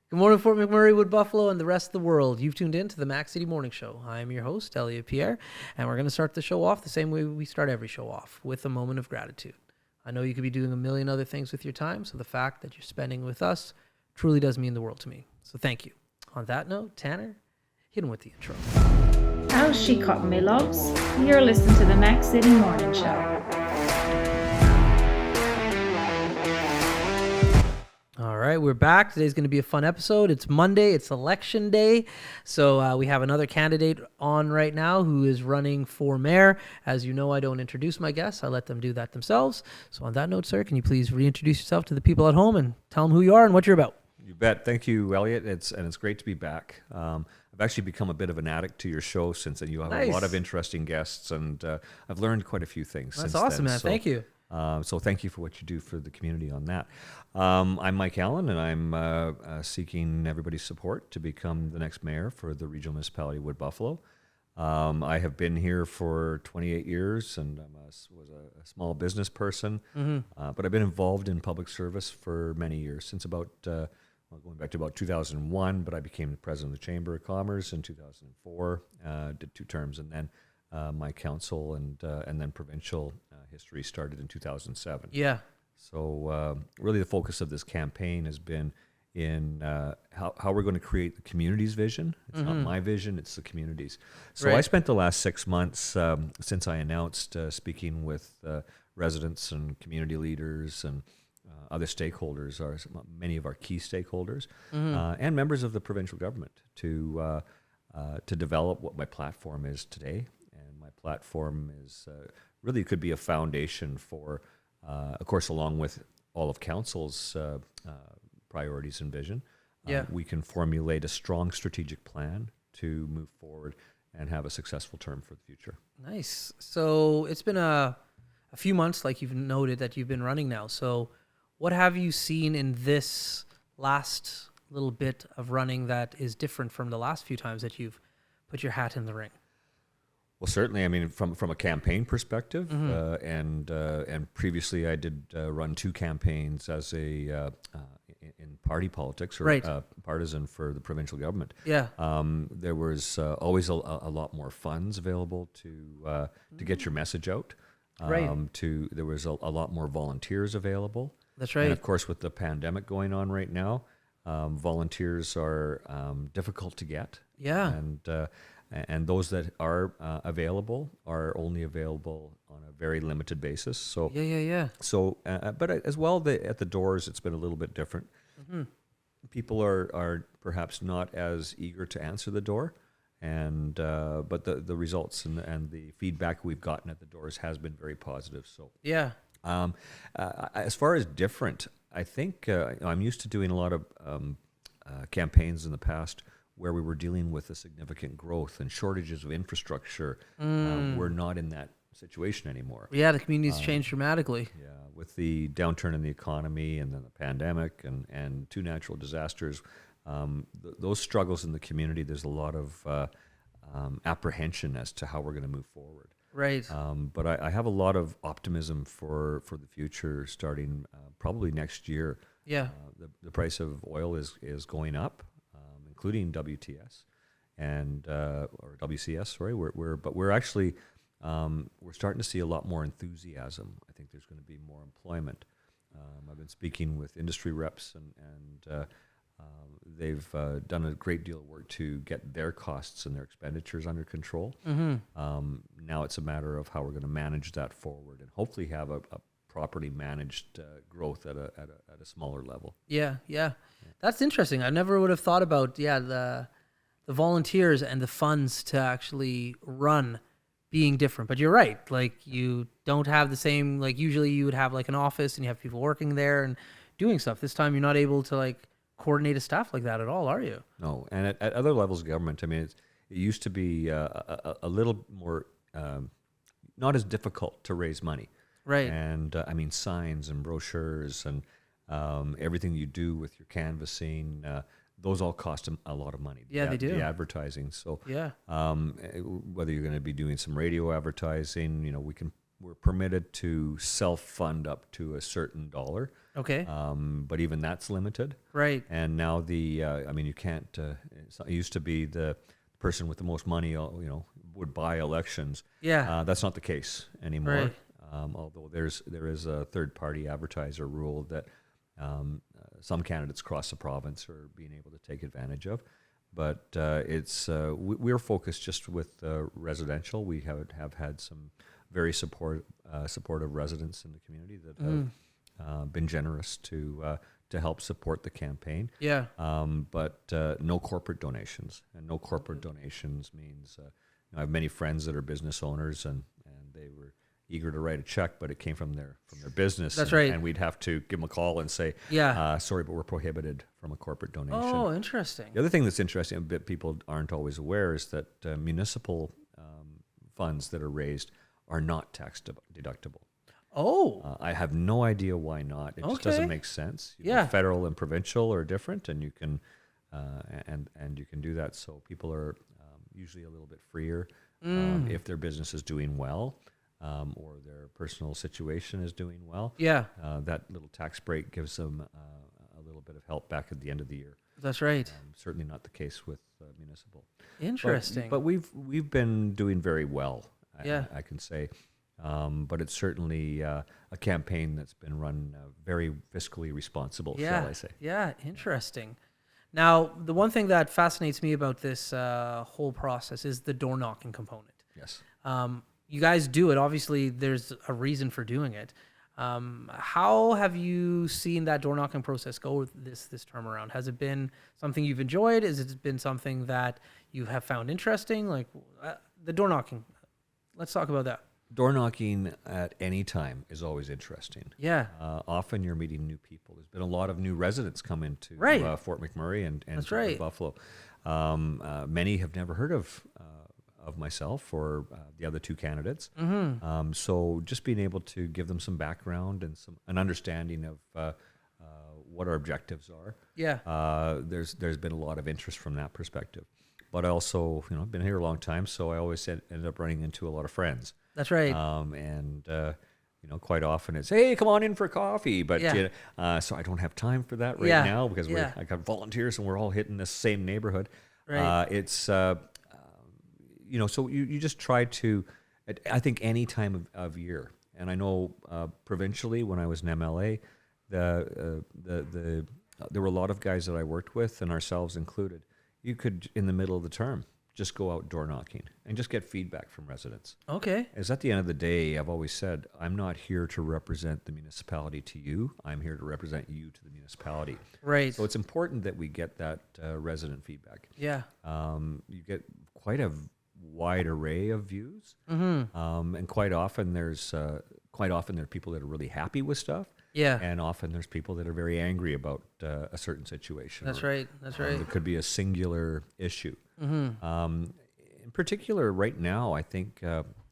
Good morning, Fort McMurray, Wood Buffalo, and the rest of the world. You've tuned in to the Mac City Morning Show. I'm your host, Elliot Pierre, and we're going to start the show off the same way we start every show off, with a moment of gratitude. I know you could be doing a million other things with your time, so the fact that you're spending with us truly does mean the world to me. So thank you. On that note, Tanner, hit him with the intro. How's she cotton, me loves? You're listening to the Mac City Morning Show. All right, we're back. Today's going to be a fun episode. It's Monday. It's election day. So we have another candidate on right now who is running for mayor. As you know, I don't introduce my guests. I let them do that themselves. So on that note, sir, can you please reintroduce yourself to the people at home and tell them who you are and what you're about? You bet. Thank you, Elliot. It's great to be back. I've actually become a bit of an addict to your show since then. You have a lot of interesting guests, and I've learned quite a few things since then. That's awesome, man. So, thank you. So thank you for what you do for the community on that. I'm Mike Allen, and I'm seeking everybody's support to become the next mayor for the regional municipality of Wood Buffalo. I have been here for 28 years, and was a small business person, but I've been involved in public service for many years, since about going back to about 2001, but I became the president of the Chamber of Commerce in 2004, did 2 terms, and then my council and then provincial history started in 2007. Yeah. So really the focus of this campaign has been in how we're going to create the community's vision. It's not my vision, it's the community's. So I spent the last 6 months since I announced speaking with residents and community leaders and other stakeholders, many of our key stakeholders, and members of the provincial government to develop what my platform is today. And my platform is really could be a foundation for, of course, along with all of council's priorities and vision, we can formulate a strong strategic plan to move forward and have a successful term for the future. Nice. So it's been a few months, like you've noted, that you've been running now. So what have you seen in this last little bit of running that is different from the last few times that you've put your hat in the ring? Well, certainly. I mean, from a campaign perspective, and previously I did run 2 campaigns as in party politics or partisan for the provincial government. Yeah. There was always a lot more funds available to get your message out. There was a lot more volunteers available. That's right. And of course, with the pandemic going on right now, volunteers are difficult to get. Yeah. And those that are available are only available on a very limited basis. So Yeah. So, but as well, at the doors, it's been a little bit different. People are perhaps not as eager to answer the door, and but the results and the feedback we've gotten at the doors has been very positive. So Yeah. as far as different, I think I'm used to doing a lot of campaigns in the past where we were dealing with a significant growth and shortages of infrastructure. We're not in that situation anymore. Yeah, the community's changed dramatically. Yeah, with the downturn in the economy and then the pandemic and 2 natural disasters, those struggles in the community, there's a lot of apprehension as to how we're going to move forward. Right. But I have a lot of optimism for the future starting probably next year. Yeah. The price of oil is going up, including WTS and or WCS. Sorry, we're actually we're starting to see a lot more enthusiasm. I think there's going to be more employment. I've been speaking with industry reps and they've done a great deal of work to get their costs and their expenditures under control. Now it's a matter of how we're going to manage that forward and hopefully have a properly managed growth at a smaller level. Yeah. That's interesting. I never would have thought about the volunteers and the funds to actually run being different. But you're right. Like, you don't have the same, like, usually you would have like an office and you have people working there and doing stuff. This time you're not able to like coordinate a staff like that at all, are you? No. And at other levels of government, I mean, it used to be a little more not as difficult to raise money. Right. And I mean, signs and brochures and everything you do with your canvassing, those all cost a lot of money. Yeah, they do. The advertising. So Yeah. whether you're going to be doing some radio advertising, we're permitted to self-fund up to a certain dollar. Okay. But even that's limited. Right. And now you can't. It used to be the person with the most money, would buy elections. Yeah. That's not the case anymore. Right. Although there is a third-party advertiser rule that some candidates across the province are being able to take advantage of. But we're focused just with residential. We have had some very supportive residents in the community that have been generous to help support the campaign. Yeah. But no corporate donations, and no corporate donations means I have many friends that are business owners, and they were eager to write a check, but it came from their business. That's and, right. And we'd have to give them a call and say, sorry, but we're prohibited from a corporate donation. Oh, interesting. The other thing that's interesting, that people aren't always aware, is that municipal funds that are raised are not tax deductible. Oh. I have no idea why not. It just doesn't make sense. Federal and provincial are different, and you can and you can do that. So people are usually a little bit freer if their business is doing well. Or their personal situation is doing well. Yeah. That little tax break gives them a little bit of help back at the end of the year. That's right. Certainly not the case with municipal. Interesting. But we've been doing very well. I can say. But it's certainly a campaign that's been run very fiscally responsible, shall I say. Yeah, interesting. Now, the one thing that fascinates me about this whole process is the door knocking component. Yes. You guys do it. Obviously, there's a reason for doing it. How have you seen that door knocking process go this term around? Has it been something you've enjoyed? Has it been something that you have found interesting? Like the door knocking. Let's talk about that. Door knocking at any time is always interesting. Yeah. Often you're meeting new people. There's been a lot of new residents come into Fort McMurray and That's right. Buffalo. Many have never heard of myself or the other two candidates. Mm-hmm. So just being able to give them some background and an understanding of what our objectives are. Yeah. There's been a lot of interest from that perspective. But I also, I've been here a long time, so I always ended up running into a lot of friends. That's right. Quite often it's, hey, come on in for coffee. But so I don't have time for that right now because I got volunteers and we're all hitting this same neighborhood. Right. So you just try to, I think any time of year. And I know provincially when I was in MLA, there were a lot of guys that I worked with, and ourselves included. You could, in the middle of the term, just go out door knocking and just get feedback from residents. Okay. As at the end of the day, I've always said, I'm not here to represent the municipality to you. I'm here to represent you to the municipality. Right. So it's important that we get that resident feedback. Yeah. You get quite a wide array of views. Mm-hmm. And quite often there are people that are really happy with stuff. Yeah. And often there's people that are very angry about a certain situation. That's right. That's right. There could be a singular issue. Mm-hmm. In particular, right now, I think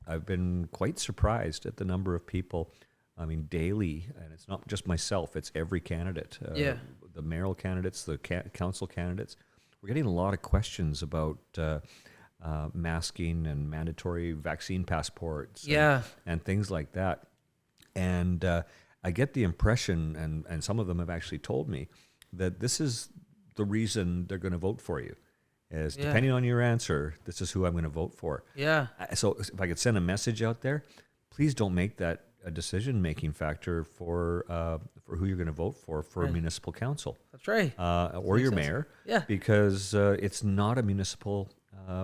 I've been quite surprised at the number of people. I mean, daily, and it's not just myself; it's every candidate. The mayoral candidates, the council candidates. We're getting a lot of questions about masking and mandatory vaccine passports. And things like that. And I get the impression, and some of them have actually told me, that this is the reason they're going to vote for you. Is depending on your answer, this is who I'm going to vote for. Yeah. So if I could send a message out there, please don't make that a decision-making factor for who you're going to vote for a municipal council. That's right. Or your mayor. Yeah. Because it's not a municipal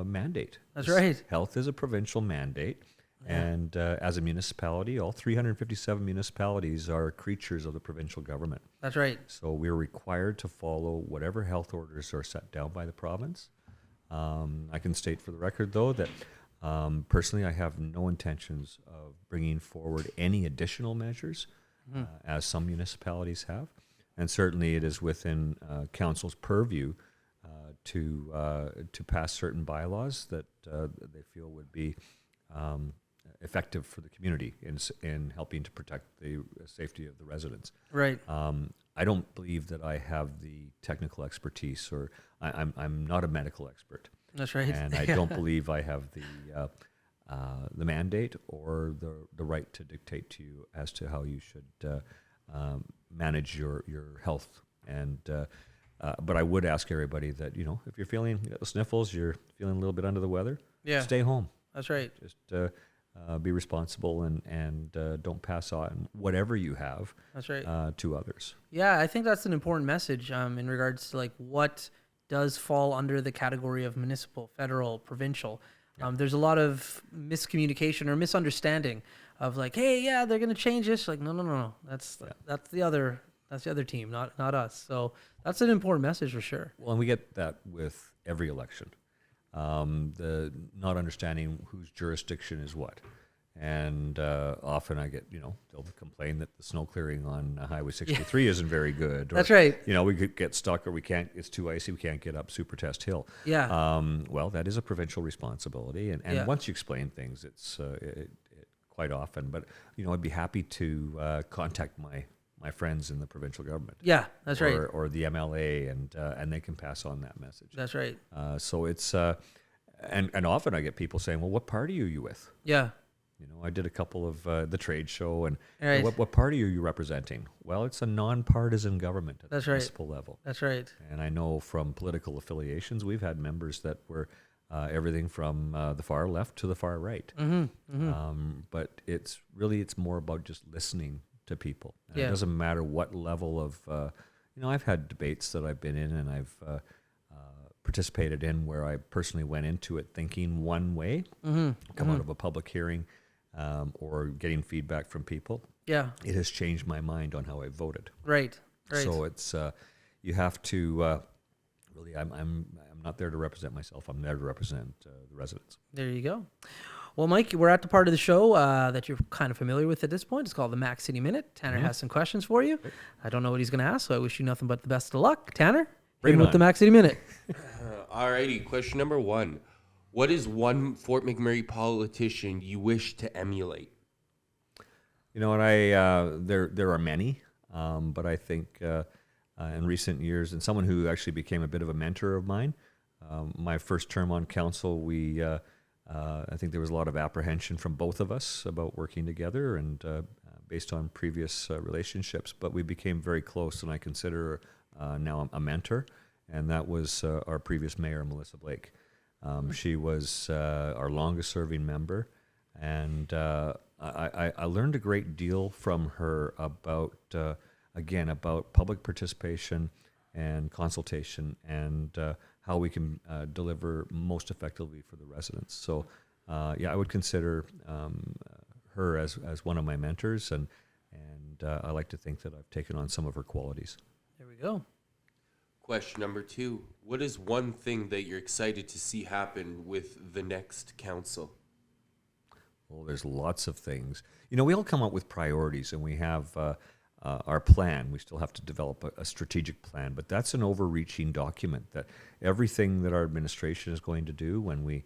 mandate. That's right. Health is a provincial mandate. And as a municipality, all 357 municipalities are creatures of the provincial government. That's right. So we're required to follow whatever health orders are set down by the province. I can state for the record, though, that personally I have no intentions of bringing forward any additional measures, as some municipalities have. And certainly it is within council's purview to pass certain bylaws that they feel would be effective for the community in helping to protect the safety of the residents. Right. I don't believe that I have the technical expertise, or I'm not a medical expert. That's right. And I don't believe I have the mandate or the right to dictate to you as to how you should manage your health. And but I would ask everybody that, if you're feeling sniffles, you're feeling a little bit under the weather, stay home. That's right. Just be responsible and don't pass on whatever you have. That's right. To others. Yeah, I think that's an important message in regards to like what does fall under the category of municipal, federal, provincial. There's a lot of miscommunication or misunderstanding of like, hey, yeah, they're going to change this. Like, no. That's the other team, not us. So that's an important message for sure. Well, and we get that with every election. The not understanding whose jurisdiction is what. And often I get, they'll complain that the snow clearing on Highway 63 isn't very good. Or, that's right. We could get stuck, or it's too icy, we can't get up Super Test Hill. Yeah. Well, that is a provincial responsibility. And once you explain things, it's quite often. But, I'd be happy to contact my friends in the provincial government. Yeah, that's right. Or the MLA, and they can pass on that message. That's right. So it's, and often I get people saying, well, what party are you with? Yeah. I did a couple of the trade show, and right. what party are you representing? Well, it's a nonpartisan government at that's the right. municipal level. That's right. And I know from political affiliations, we've had members that were everything from the far left to the far right. But it's more about just listening to people. And it doesn't matter what level of, I've had debates that I've been in and I've participated in where I personally went into it thinking one way, come out of a public hearing, or getting feedback from people. Yeah. It has changed my mind on how I voted. Right. So it's, you have to, really, I'm not there to represent myself. I'm there to represent the residents. There you go. Well, Mike, we're at the part of the show that you're kind of familiar with at this point. It's called the Mac City Minute. Tanner has some questions for you. I don't know what he's going to ask, so I wish you nothing but the best of luck. Tanner, bring him with the Mac City Minute. Alrighty, question number 1. What is one Fort McMurray politician you wish to emulate? And there are many, but I think in recent years, and someone who actually became a bit of a mentor of mine, my first term on council, I think there was a lot of apprehension from both of us about working together, and based on previous relationships, but we became very close, and I consider now a mentor, and that was our previous mayor, Melissa Blake. She was our longest serving member, and I learned a great deal from her about public participation and consultation, and how we can deliver most effectively for the residents. So, I would consider her as one of my mentors, and I like to think that I've taken on some of her qualities. There we go. Question number 2. What is one thing that you're excited to see happen with the next council? Well, there's lots of things. We all come up with priorities, and we have our plan. We still have to develop a strategic plan, but that's an overreaching document that everything that our administration is going to do when we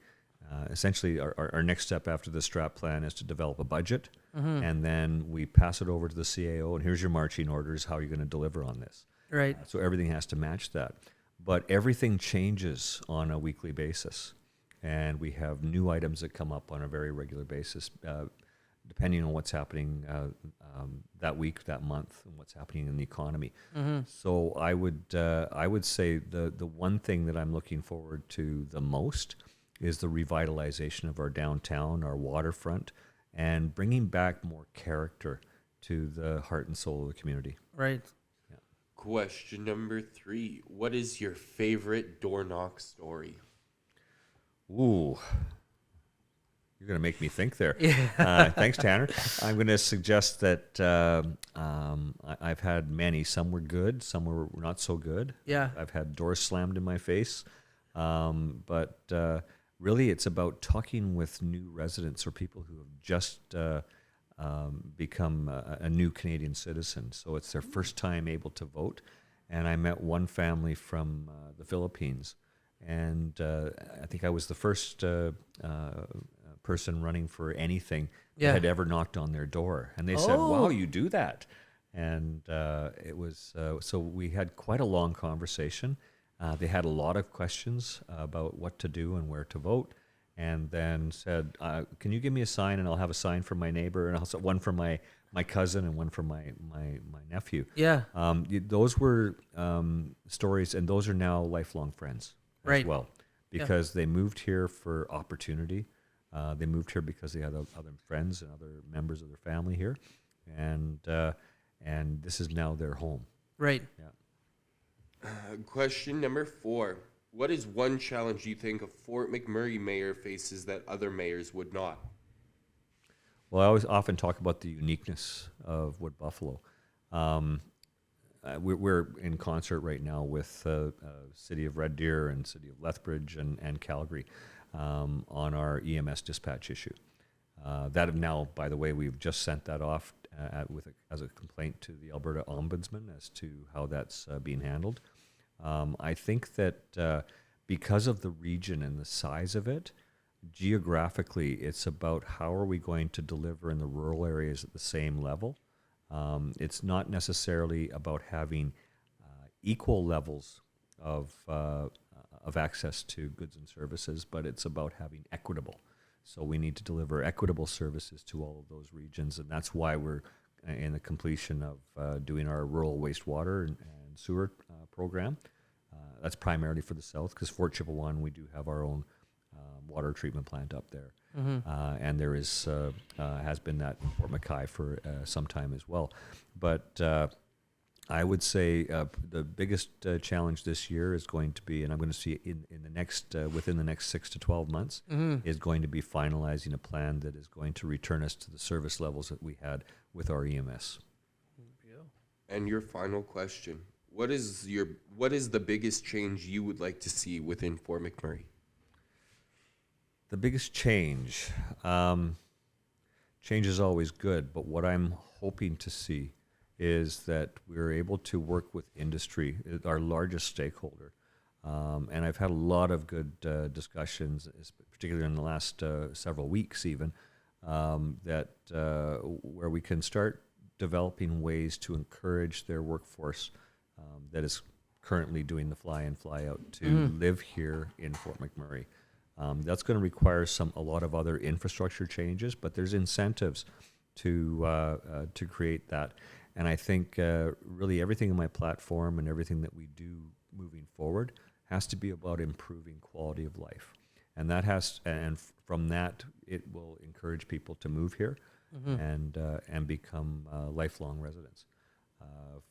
essentially our next step after the strat plan is to develop a budget, and then we pass it over to the CAO, and here's your marching orders, how you're going to deliver on this. Right. So everything has to match that. But everything changes on a weekly basis, and we have new items that come up on a very regular basis, depending on what's happening that week, that month, and what's happening in the economy. So I would say the one thing that I'm looking forward to the most is the revitalization of our downtown, our waterfront, and bringing back more character to the heart and soul of the community. Right. Question number 3. What is your favorite door knock story? Ooh. You're going to make me think there. Thanks, Tanner. I'm going to suggest that I've had many. Some were good, some were not so good. Yeah. I've had doors slammed in my face. But really, it's about talking with new residents or people who have just become a new Canadian citizen. So it's their first time able to vote. And I met one family from the Philippines. And I think I was the first person running for anything that had ever knocked on their door. And they said, wow, you do that. And it was, so we had quite a long conversation. They had a lot of questions about what to do and where to vote. and then said, "Can you give me a sign, and I'll have a sign for my neighbor, and also one for my cousin, and one for my nephew." Yeah. Those were stories, and those are now lifelong friends Right. as well, because they moved here for opportunity. They moved here because they had other friends and other members of their family here, and this is now their home. Right. Yeah. Question number 4. What is one challenge you think a Fort McMurray mayor faces that other mayors would not? Well, I always often talk about the uniqueness of Wood Buffalo. We're in concert right now with City of Red Deer and City of Lethbridge and Calgary on our EMS dispatch issue. That now, by the way, we've just sent that off as a complaint to the Alberta Ombudsman as to how that's being handled. I think that because of the region and the size of it, geographically, it's about how are we going to deliver in the rural areas at the same level. It's not necessarily about having equal levels of access to goods and services, but it's about having equitable. So we need to deliver equitable services to all of those regions, and that's why we're in the completion of doing our rural wastewater and sewer program. That's primarily for the south, because Fort Chippewan, we do have our own water treatment plant up there. And there is has been that in Fort McKay for some time as well. But I would say the biggest challenge this year is going to be, and I'm going to see in the next within the next 6 to 12 months, is going to be finalizing a plan that is going to return us to the service levels that we had with our EMS. And your final question: What is the biggest change you would like to see within Fort McMurray? The biggest change is always good, but what I'm hoping to see is that we're able to work with industry, our largest stakeholder. And I've had a lot of good discussions, particularly in the last several weeks even, where we can start developing ways to encourage their workforce that is currently doing the fly-in, fly-out to live here in Fort McMurray. That's going to require a lot of other infrastructure changes, but there's incentives to create that. And I think really everything in my platform and everything that we do moving forward has to be about improving quality of life. And from that, it will encourage people to move here and become lifelong residents.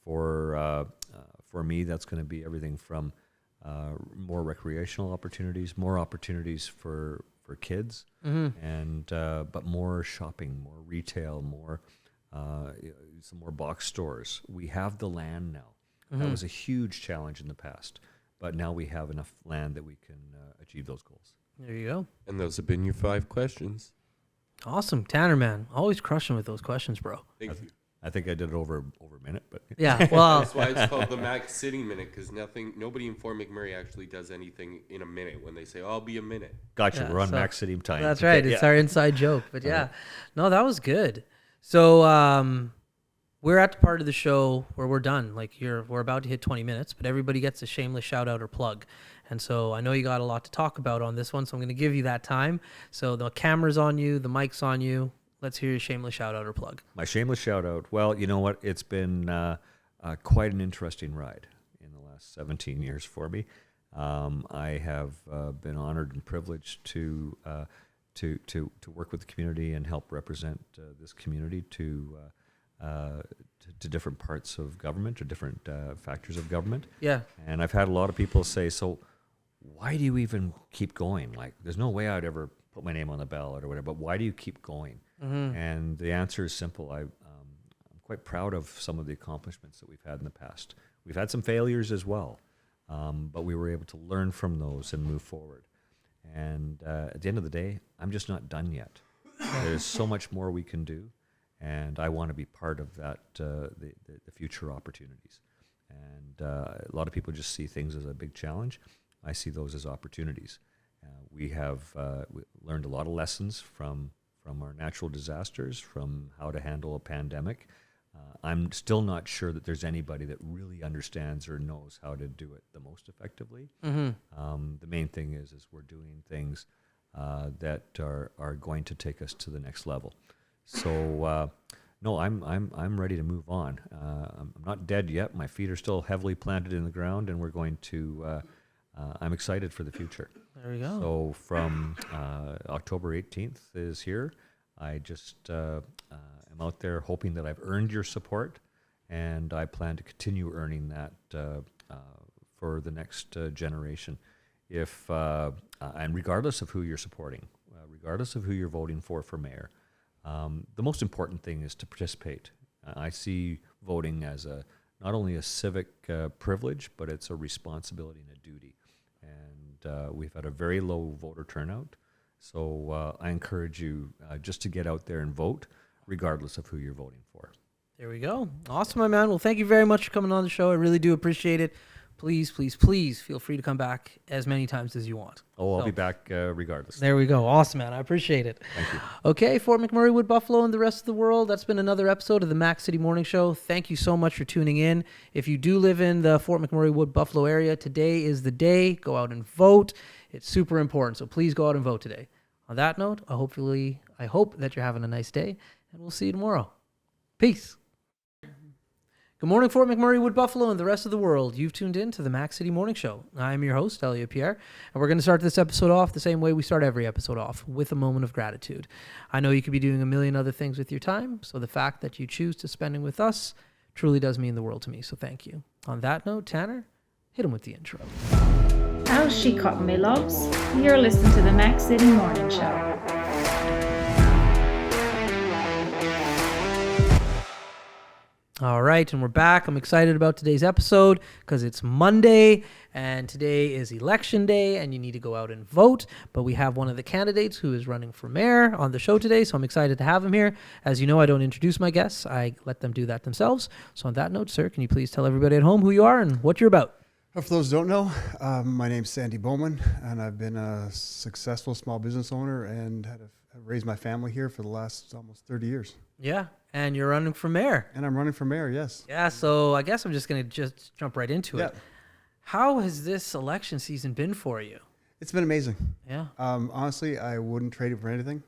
For me, that's going to be everything from more recreational opportunities, more opportunities for kids, but more shopping, more retail, more some more box stores. We have the land now. That was a huge challenge in the past, but now we have enough land that we can achieve those goals. There you go. And those have been your 5 questions. Awesome. Tanner, man. Always crushing with those questions, bro. Thank you. I think I did it over a minute, but Yeah, well, That's why it's called the Max City Minute, because nobody in Fort McMurray actually does anything in a minute when they say, "Oh, I'll be a minute." gotcha. Yeah, We're on so Max City time. that's right. It's our inside joke. But yeah, no, that was good. So we're at the part of the show where we're done. Like we're about to hit 20 minutes, but everybody gets a shameless shout out or plug. And so I know you got a lot to talk about on this one, so I'm going to give you that time. So the camera's on you, the mic's on you. Let's hear your shameless shout out or plug. My shameless shout out. Well, you know what? It's been quite an interesting ride in the last 17 years for me. I have been honored and privileged to work with the community and help represent this community to different parts of government or different factors of government. Yeah. And I've had a lot of people say, "So why do you even keep going? Like, there's no way I'd ever put my name on the ballot or whatever, but why do you keep going?" And the answer is simple. I'm quite proud of some of the accomplishments that we've had in the past. We've had some failures as well, but we were able to learn from those and move forward. And at the end of the day, I'm just not done yet. There's so much more we can do, and I want to be part of that, the future opportunities. And a lot of people just see things as a big challenge. I see those as opportunities. We have learned a lot of lessons from our natural disasters, from how to handle a pandemic. I'm still not sure that there's anybody that really understands or knows how to do it the most effectively. The main thing is we're doing things that are going to take us to the next level. So no, I'm ready to move on. I'm not dead yet. My feet are still heavily planted in the ground, and we're going to. I'm excited for the future. There we go. So from October 18th is here. I just am out there hoping that I've earned your support, and I plan to continue earning that for the next generation. If and regardless of who you're supporting, regardless of who you're voting for mayor, the most important thing is to participate. I see voting as not only a civic privilege, but it's a responsibility and a duty. And we've had a very low voter turnout. So I encourage you just to get out there and vote, regardless of who you're voting for. There we go. Awesome, my man. Well, thank you very much for coming on the show. I really do appreciate it. Please, please, please feel free to come back as many times as you want. Oh, I'll be back regardless. There we go. Awesome, man. I appreciate it. Thank you. Okay, Fort McMurray, Wood Buffalo, and the rest of the world. That's been another episode of the Mac City Morning Show. Thank you so much for tuning in. If you do live in the Fort McMurray, Wood Buffalo area, today is the day. Go out and vote. It's super important. So please go out and vote today. On that note, I hope that you're having a nice day, and we'll see you tomorrow. Peace. Good morning, Fort McMurray, Wood Buffalo, and the rest of the world. You've tuned in to the Mac City Morning Show. I'm your host, Elliot Pierre, and we're going to start this episode off the same way we start every episode off, with a moment of gratitude. I know you could be doing a million other things with your time, so the fact that you choose to spend it with us truly does mean the world to me, so thank you. On that note, Tanner, hit him with the intro. How's she cutting me, loves? You're listening to the Mac City Morning Show. All right, and we're back. I'm excited about today's episode because it's Monday, and today is election day, and you need to go out and vote. But we have one of the candidates who is running for mayor on the show today, so I'm excited to have him here. As you know, I don't introduce my guests. I let them do that themselves. So on that note, sir, can you please tell everybody at home who you are and what you're about? For those who don't know, my name's Sandy Bowman, and I've been a successful small business owner and have raised my family here for the last almost 30 years. Yeah, and you're running for mayor. And I'm running for mayor, yes. Yeah, so I guess I'm just going to just jump right into it. How has this election season been for you? It's been amazing. Yeah. Honestly, I wouldn't trade it for anything.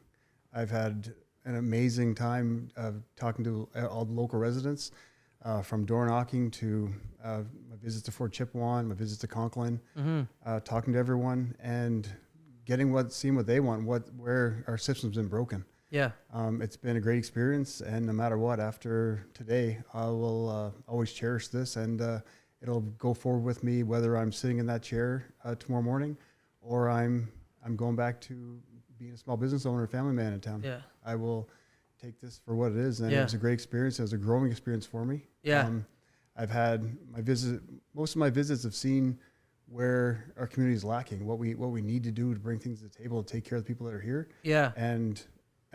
I've had an amazing time talking to all the local residents, from door knocking to my visits to Fort Chipewyan, my visits to Conklin, talking to everyone and seeing what they want, where our system's been broken. Yeah. It's been a great experience, and no matter what, after today, I will always cherish this, and it'll go forward with me, whether I'm sitting in that chair tomorrow morning, or I'm going back to being a small business owner, family man in town. Yeah. I will take this for what it is, and it was a great experience. It was a growing experience for me. Yeah. I've had most of my visits have seen where our community is lacking, what we need to do to bring things to the table, to take care of the people that are here. Yeah. And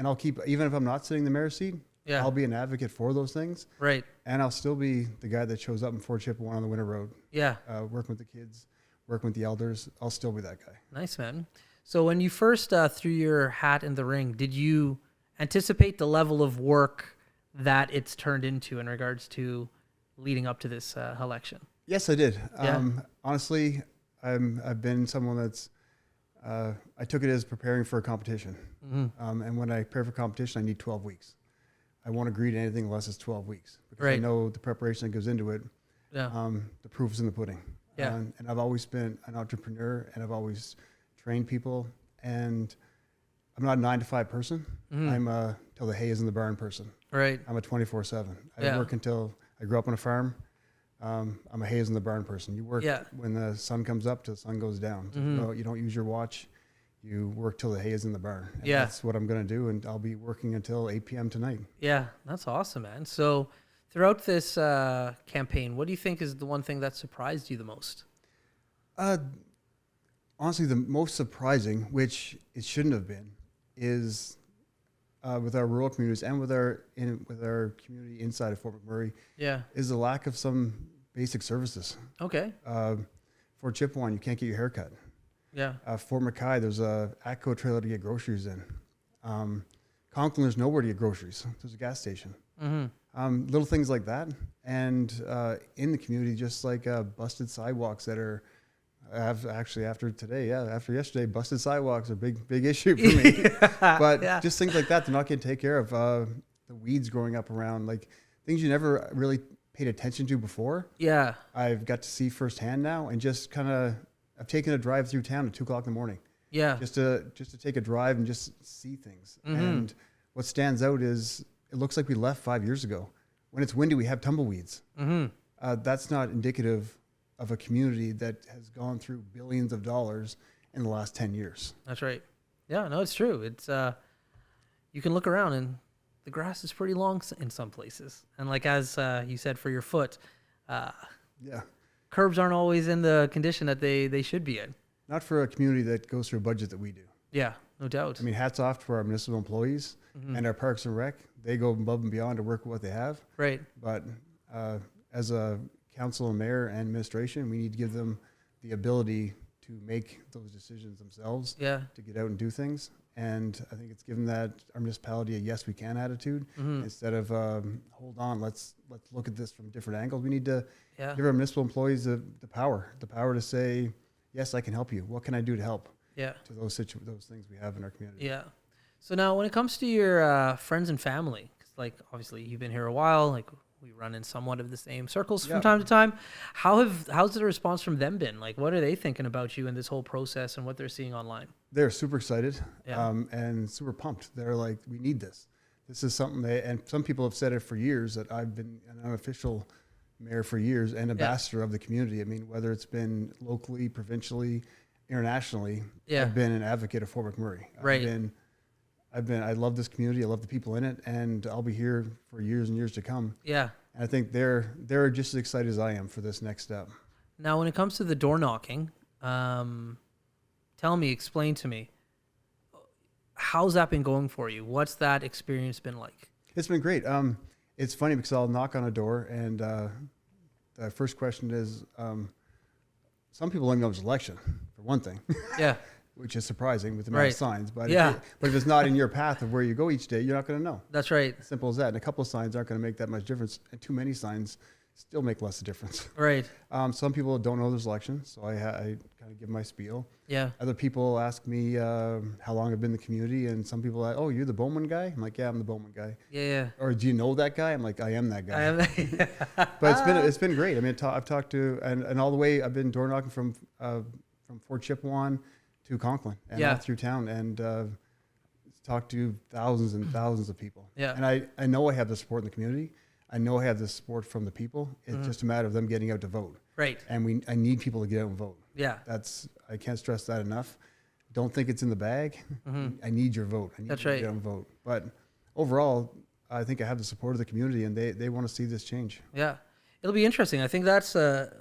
I'll keep, even if I'm not sitting in the mayor's seat, I'll be an advocate for those things. Right. And I'll still be the guy that shows up in Fort Chipewyan on the Winter Road. Yeah. Working with the kids, working with the elders. I'll still be that guy. Nice, man. So when you first threw your hat in the ring, did you anticipate the level of work that it's turned into in regards to leading up to this election? Yes, I did. Yeah. Honestly, I've been someone that's, I took it as preparing for a competition. Mm-hmm. And when I prepare for competition, I need 12 weeks. I won't agree to anything unless it's 12 weeks because I know the preparation that goes into it. Yeah. The proof is in the pudding. Yeah. And I've always been an entrepreneur, and I've always trained people, and I'm not a 9-to-5 person. I'm a till the hay is in the barn person. Right. I'm a 24/7. I work until I grew up on a farm. I'm a hay is in the barn person. You work when the sun comes up till the sun goes down. So you don't use your watch. You work till the hay is in the barn. And that's what I'm going to do, and I'll be working until 8 p.m. tonight. Yeah, that's awesome, man. So throughout this campaign, what do you think is the one thing that surprised you the most? Honestly, the most surprising, which it shouldn't have been, is with our rural communities and with our community inside of Fort McMurray, is the lack of some basic services. Okay. Fort Chipewyan, you can't get your hair cut. Yeah. Fort McKay, there's a ATCO trailer to get groceries in. Conklin, there's nowhere to get groceries. There's a gas station. Mm-hmm. Little things like that. And in the community, just like busted sidewalks that are After today, after yesterday, busted sidewalks are a big issue for me. But just things like that, they're not getting taken care of. The weeds growing up around, like things you never really paid attention to before. Yeah. I've got to see firsthand now, and just I've taken a drive through town at 2:00 in the morning. Yeah. Just to take a drive and just see things. And what stands out is it looks like we left 5 years ago. When it's windy, we have tumbleweeds. That's not indicative of a community that has gone through billions of dollars in the last 10 years. That's right. Yeah, no, it's true. It's you can look around and the grass is pretty long in some places. And like as you said, for your foot, curbs aren't always in the condition that they should be in. Not for a community that goes through a budget that we do. Yeah, no doubt. I mean, hats off to our municipal employees and our Parks and Rec. They go above and beyond to work with what they have. Right. But as a council and mayor and administration, we need to give them the ability to make those decisions themselves. Yeah. To get out and do things. And I think it's given that our municipality a yes we can attitude instead of hold on, let's look at this from different angles. We need to give our municipal employees the power to say, yes, I can help you. What can I do to help? Yeah. To those things we have in our community. Yeah. So now when it comes to your friends and family, 'cause like obviously you've been here a while, like we run in somewhat of the same circles from time to time. How's the response from them been? Like, what are they thinking about you in this whole process and what they're seeing online? They're super excited and super pumped. They're like, we need this. This is something and some people have said it for years, that I've been an unofficial mayor for years and ambassador of the community. I mean, whether it's been locally, provincially, internationally, I've been an advocate of Fort McMurray. Right. I love this community. I love the people in it, and I'll be here for years and years to come. Yeah. And I think they're just as excited as I am for this next step. Now, when it comes to the door knocking, explain to me, how's that been going for you? What's that experience been like? It's been great. It's funny because I'll knock on a door, and the first question is, some people don't even know it's an election, for one thing. Yeah. Which is surprising with the amount of signs. But if it's not in your path of where you go each day, you're not going to know. That's right. Simple as that. And a couple of signs aren't going to make that much difference. And too many signs still make less of a difference. Right. Some people don't know there's election, so I kind of give my spiel. Yeah. Other people ask me how long I've been in the community, and some people are like, oh, you're the Bowman guy? I'm like, yeah, I'm the Bowman guy. Yeah. Or do you know that guy? I'm like, I am that guy. But it's been great. I mean, I've talked to, and all the way, I've been door knocking from Fort Chipewyan to Conklin and all through town, and talked to thousands and thousands of people. Yeah. And I know I have the support in the community. I know I have the support from the people. It's just a matter of them getting out to vote. Right. And I need people to get out and vote. Yeah. I can't stress that enough. Don't think it's in the bag. I need your vote. I need That's you to right. get out and vote. But overall, I think I have the support of the community, and they want to see this change. Yeah. It'll be interesting. I think that's a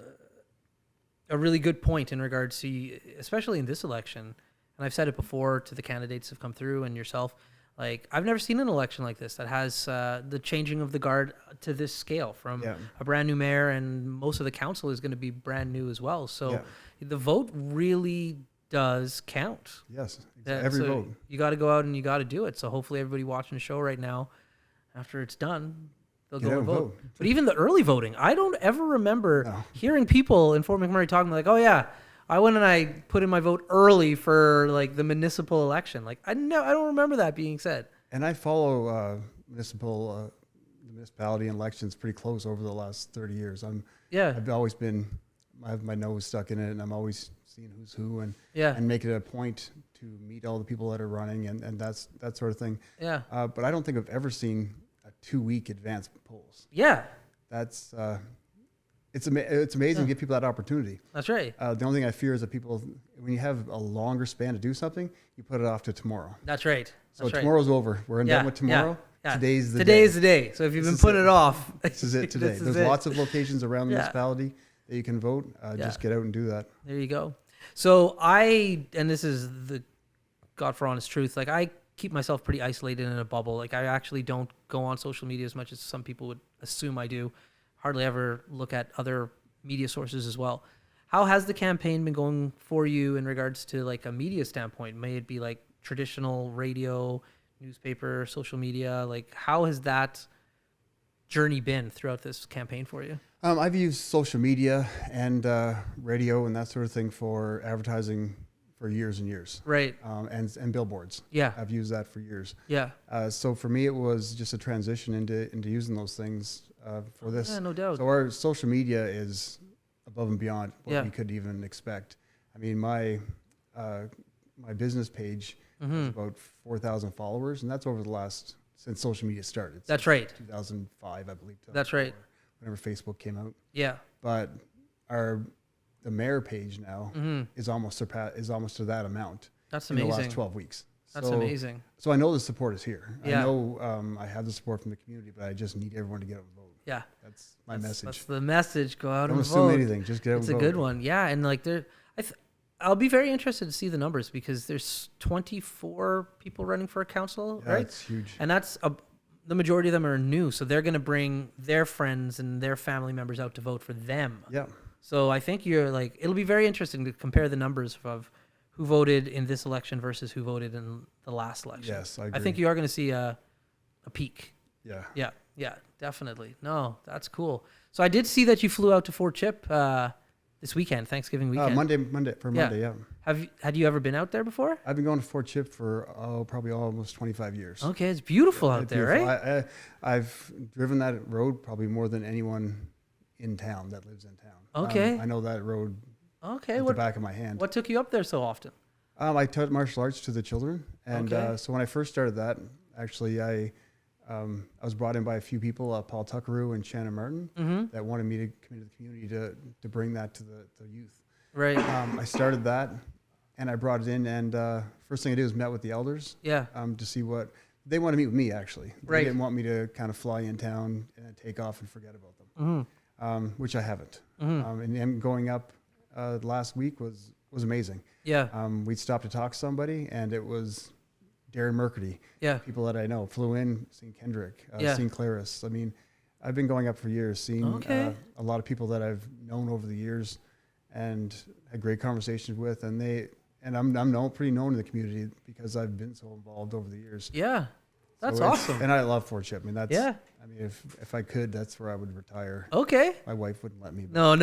really good point in regards to, especially in this election, and I've said it before to the candidates who've come through and yourself, like, I've never seen an election like this that has the changing of the guard to this scale from a brand new mayor, and most of the council is going to be brand new as well. So the vote really does count. Yes, every vote. You got to go out and you got to do it. So hopefully everybody watching the show right now, after it's done, they'll go and vote. But even the early voting, I don't ever remember hearing people in Fort McMurray talking like, oh yeah, I went and I put in my vote early for like the municipal election. Like I don't remember that being said. And I follow the municipality and elections pretty close over the last 30 years. I've always been, I have my nose stuck in it, and I'm always seeing who's who, and make it a point to meet all the people that are running, and that sort of thing. Yeah. But I don't think I've ever seen a 2-week advance polls. Yeah. That's it's amazing to give people that opportunity. That's right. The only thing I fear is that people, when you have a longer span to do something, you put it off to tomorrow. That's right. So tomorrow's over. We're done with tomorrow. Yeah. Today's the day. So if you've been putting it off, this is it today. There's lots of locations around the municipality that you can vote. Just get out and do that. There you go. So and this is the God for honest truth, like I keep myself pretty isolated in a bubble. Like I actually don't go on social media as much as some people would assume I do. Hardly ever look at other media sources as well. How has the campaign been going for you in regards to like a media standpoint? May it be like traditional radio, newspaper, social media? Like how has that journey been throughout this campaign for you? I've used social media and radio and that sort of thing for advertising for years and years. Right. And billboards. Yeah. I've used that for years. Yeah. So for me, it was just a transition into using those things for this. Yeah, no doubt. So our social media is above and beyond what Yeah. we could even expect. I mean, my business page has about 4,000 followers, and that's over the last since social media started. That's since right. 2005, I believe. That's right. Whenever Facebook came out. Yeah. But the mayor page now is almost to that amount. That's in amazing. the last 12 weeks. That's amazing. So I know the support is here. Yeah. I know I have the support from the community, but I just need everyone to get out and vote. Yeah. That's my message. That's the message. Go out Don't and assume vote. anything. Just get out It's and a vote. good one. Yeah. And like I'll be very interested to see the numbers because there's 24 people running for a council, Yeah, right? it's huge. And the majority of them are new. So they're going to bring their friends and their family members out to vote for them. Yeah. So I think it'll be very interesting to compare the numbers of who voted in this election versus who voted in the last election. Yes, I agree. think you are going to see a peak. Yeah. Yeah, yeah, definitely. No, that's cool. So I did see that you flew out to Fort Chip this weekend, Thanksgiving weekend. Monday, yeah. Had you ever been out there before? I've been going to Fort Chip for probably almost 25 years. Okay, it's beautiful out It's there, beautiful. right? I've driven that road probably more than anyone in town that lives in town. Okay. I know that road Okay, at the back of my hand. what took you up there so often? I taught martial arts to the children, and Okay. so when I first started that, actually, I was brought in by a few people, Paul Tuckaroo and Shannon Martin, that wanted me to come into the community to bring that to the youth. Right. I started that, and I brought it in, and first thing I did was met with the elders. Yeah. To see what they wanted to meet with me. Actually, they Right. didn't want me to kind of fly in town and then take off and forget about them, which I haven't. And going up last week was amazing. Yeah. We stopped to talk to somebody, and it was Darren Mercady. Yeah. People that I know flew in, seen Kendrick, Yeah. seen Clarice. I mean, I've been going up for years, seen Okay. a lot of people that I've known over the years, and had great conversations with, and I'm pretty known in the community because I've been so involved over the years. Yeah. That's So it's- awesome. And I love Fort Chip. I mean, that's Yeah. I mean, if I could, that's where I would retire. Okay. My wife wouldn't let me, No.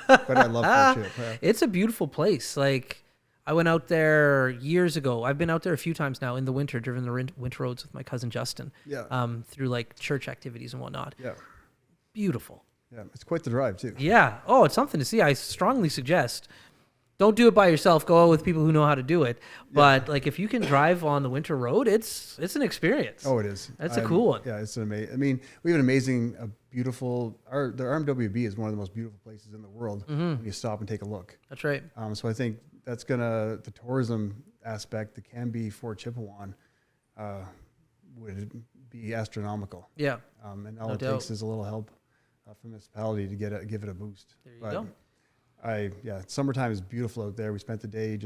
but I love Fort Chip. Yeah. It's a beautiful place. Like I went out there years ago. I've been out there a few times now in the winter, driven the winter roads with my cousin Justin. Yeah. Through like church activities and whatnot. Yeah. Beautiful. Yeah. It's quite the drive too. Yeah. Oh, it's something to see. I strongly suggest. Don't do it by yourself. Go out with people who know how to do it. But like if you can drive on the winter road, it's an experience. Oh, it is. That's a cool one. Yeah, it's an amazing. I mean, we have an amazing, beautiful. The RMWB is one of the most beautiful places in the world when you stop and take a look. That's right. So I think that's the tourism aspect that can be Fort Chippewan would be astronomical. Yeah. And all No it doubt. takes is a little help from the municipality to give it a boost. There you go. Summertime is beautiful out there. We spent the day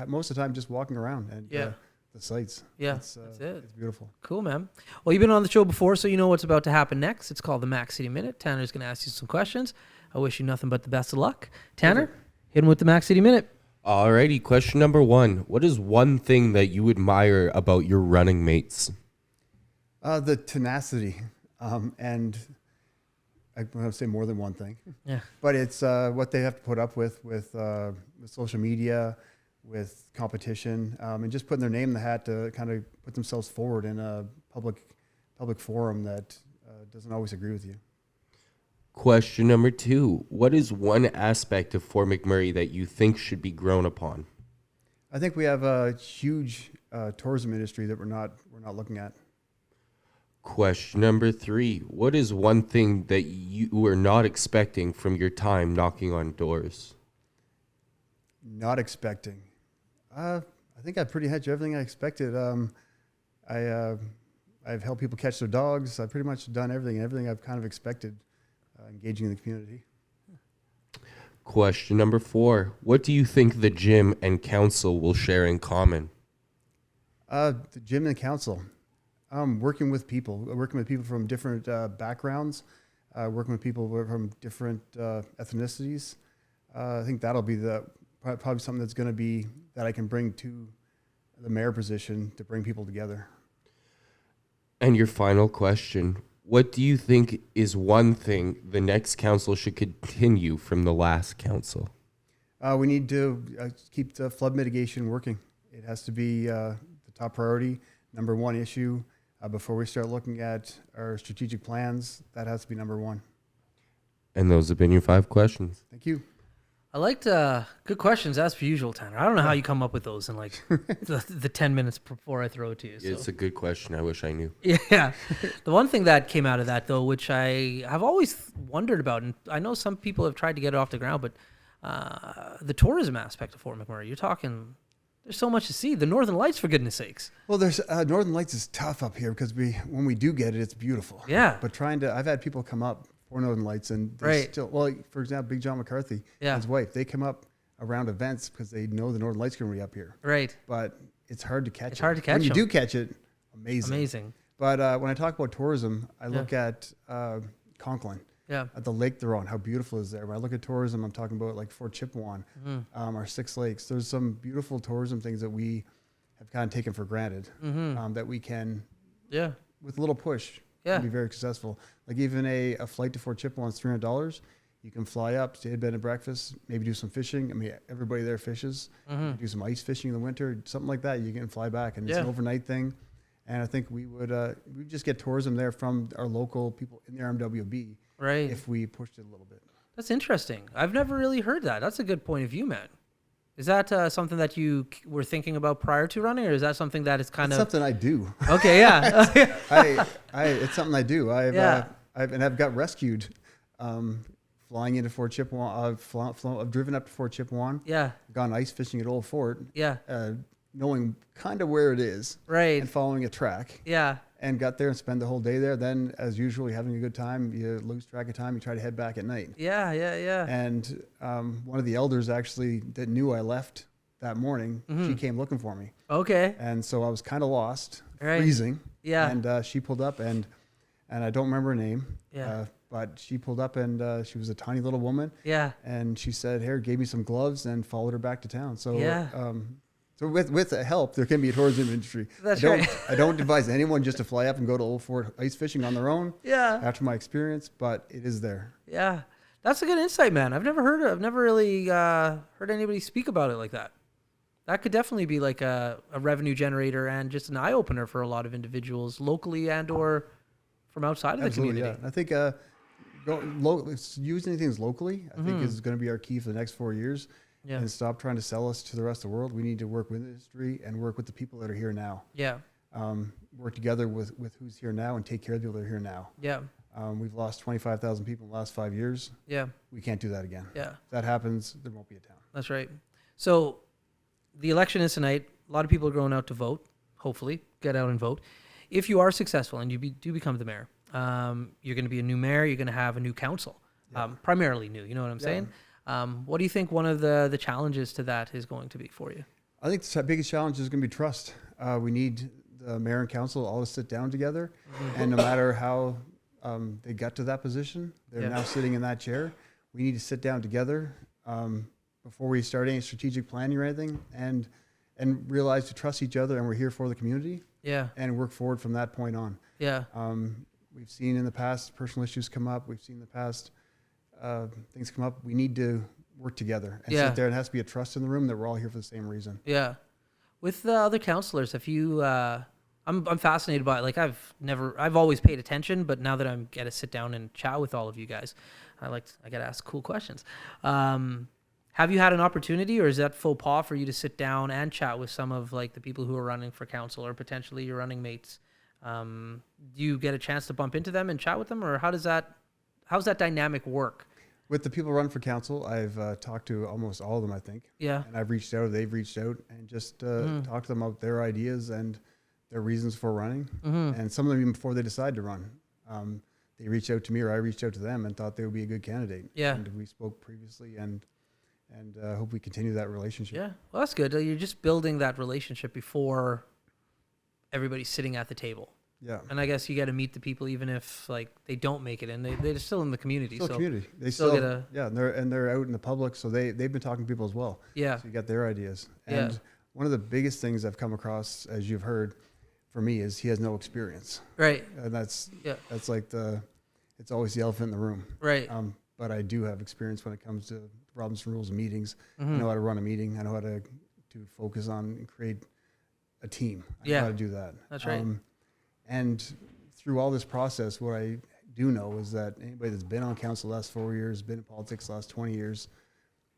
most of the time just walking around and Yeah. the sights. Yeah, that's it. It's beautiful. Cool, man. Well, you've been on the show before, so you know what's about to happen next. It's called the Mac City Minute. Tanner's going to ask you some questions. I wish you nothing but the best of luck. Tanner, hit him with the Mac City Minute. Alrighty, question number 1. What is one thing that you admire about your running mates? The tenacity, and I'm going to say more than one thing. Yeah. But it's what they have to put up with social media, with competition, and just putting their name in the hat to kind of put themselves forward in a public forum that doesn't always agree with you. Question number 2. What is one aspect of Fort McMurray that you think should be grown upon? I think we have a huge tourism industry that we're not looking at. Question number 3. What is one thing that you were not expecting from your time knocking on doors? Not expecting. I think I pretty much everything I expected. I've helped people catch their dogs. I've pretty much done everything I've kind of expected, engaging in the community. Question number 4. What do you think the gym and council will share in common? The gym and council. Working with people from different backgrounds, working with people from different ethnicities. I think that'll be probably something that's going to be that I can bring to the mayor position to bring people together. And your final question. What do you think is one thing the next council should continue from the last council? We need to keep the flood mitigation working. It has to be the top priority, number one issue. Before we start looking at our strategic plans, that has to be number one. And those have been your 5 questions. Thank you. I liked good questions as per usual, Tanner. I don't know how you come up with those in like the 10 minutes before I throw it to you. So. It's a good question. I wish I knew. Yeah. The one thing that came out of that, though, which I have always wondered about, and I know some people have tried to get it off the ground, but the tourism aspect of Fort McMurray, you're talking, there's so much to see. The Northern Lights, for goodness sakes. Well, there's Northern Lights is tough up here because when we do get it, it's beautiful. Yeah. But I've had people come up for Northern Lights and they still, well, for example, Big John McCarthy, his wife, they come up around events because they know the Northern Lights are going to be up here. Right. But it's hard to catch it. It's hard to catch When you them. do catch it, amazing. But when I talk about tourism, I look at Conklin. Yeah. At the lake they're on, how beautiful is there? When I look at tourism, I'm talking about like Fort Chipewyan, our 6 lakes. There's some beautiful tourism things that we have kind of taken for granted that we can, with a little push, can be very successful. Like even a flight to Fort Chipewyan is $300. You can fly up, stay at bed and breakfast, maybe do some fishing. I mean, everybody there fishes. Do some ice fishing in the winter, something like that. You can fly back, and it's an overnight thing. And I think we would just get tourism there from our local people in the RMWB. Right. If we pushed it a little bit. That's interesting. I've never really heard that. That's a good point of view, man. Is that something that you were thinking about prior to running, or is that something that is kind of something I do? Okay, yeah. It's something I do. I've got rescued flying into Fort Chipewyan. I've driven up to Fort Chipewyan. Yeah. Gone ice fishing at Old Fort. Yeah. Knowing kind of where it is. Right. And following a track. Yeah. And got there and spend the whole day there. Then, as usual, you're having a good time. You lose track of time. You try to head back at night. Yeah. And one of the elders actually that knew I left that morning, she came looking for me. Okay. And so I was kind of lost, Right. freezing. Yeah. And she pulled up, and I don't remember her name. Yeah. But she pulled up, and she was a tiny little woman. Yeah. And she said, "Here," gave me some gloves, and followed her back to town. So So with help, there can be a tourism industry. That's right. I don't advise anyone just to fly up and go to Old Fort ice fishing on their own. Yeah. After my experience, but it is there. Yeah. That's a good insight, man. I've never really heard anybody speak about it like that. That could definitely be like a revenue generator and just an eye opener for a lot of individuals locally and or from outside of the community. Yeah. I think using things locally, I think is going to be our key for the next 4 years. Yeah. And stop trying to sell us to the rest of the world. We need to work with industry and work with the people that are here now. Yeah. Work together with who's here now and take care of the people that are here now. Yeah. We've lost 25,000 people in the last 5 years. Yeah. We can't do that again. Yeah. If that happens, there won't be a town. That's right. So the election is tonight. A lot of people are going out to vote. Hopefully, get out and vote. If you are successful and you do become the mayor, you're going to be a new mayor. You're going to have a new council, primarily new. You know what I'm saying? What do you think one of the challenges to that is going to be for you? I think the biggest challenge is going to be trust. We need the mayor and council all to sit down together, and no matter how they got to that position, they're now sitting in that chair. We need to sit down together before we start any strategic planning or anything, and realize to trust each other, and we're here for the community. Yeah. And work forward from that point on. Yeah. We've seen in the past personal issues come up. We've seen in the past things come up. We need to work together and sit there. It has to be a trust in the room that we're all here for the same reason. Yeah. With the other counselors, if you, I'm fascinated by it. Like I've always paid attention, but now that I'm get to sit down and chat with all of you guys, I got to ask cool questions. Have you had an opportunity, or is that faux pas for you to sit down and chat with some of like the people who are running for council or potentially your running mates? Do you get a chance to bump into them and chat with them, or how's that dynamic work? With the people running for council, I've talked to almost all of them, I think. Yeah. And I've reached out, they've reached out, and just talked to them about their ideas and their reasons for running. And some of them even before they decide to run. They reached out to me, or I reached out to them and thought they would be a good candidate. Yeah. And we spoke previously, and hope we continue that relationship. Yeah. Well, that's good. You're just building that relationship before everybody's sitting at the table. Yeah. And I guess you got to meet the people even if like they don't make it in. They're still in the community. Still so community. They still get a and they're out in the public, so they've been talking to people as well. Yeah. So you got their ideas. And one of the biggest things I've come across, as you've heard, for me is he has no experience. Right. And that's Yeah. like it's always the elephant in the room. Right. But I do have experience when it comes to Robinson rules of meetings. Mm-hmm. I know how to run a meeting. I know how to focus on and create a team. I know how to do that. That's right. And through all this process, what I do know is that anybody that's been on council the last 4 years, been in politics the last 20 years,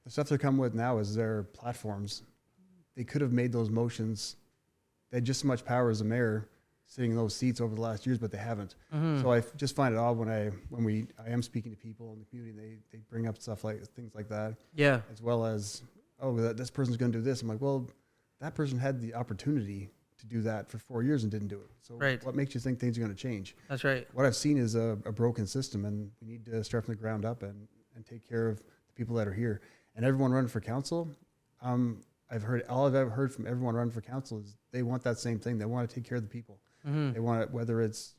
the stuff they're coming with now is their platforms. They could have made those motions. They had just as much power as the mayor sitting in those seats over the last years, but they haven't. Mm-hmm. So I just find it odd when I am speaking to people in the community, they bring up stuff like things like that. Yeah. As well as, this person's going to do this. I'm like, well, that person had the opportunity to do that for 4 years and didn't do it. So what makes you think things are going to change? That's right. What I've seen is a broken system, and we need to start from the ground up and take care of the people that are here. And everyone running for council, I've heard from everyone running for council is they want that same thing. They want to take care of the people. Mm-hmm. They want it, whether it's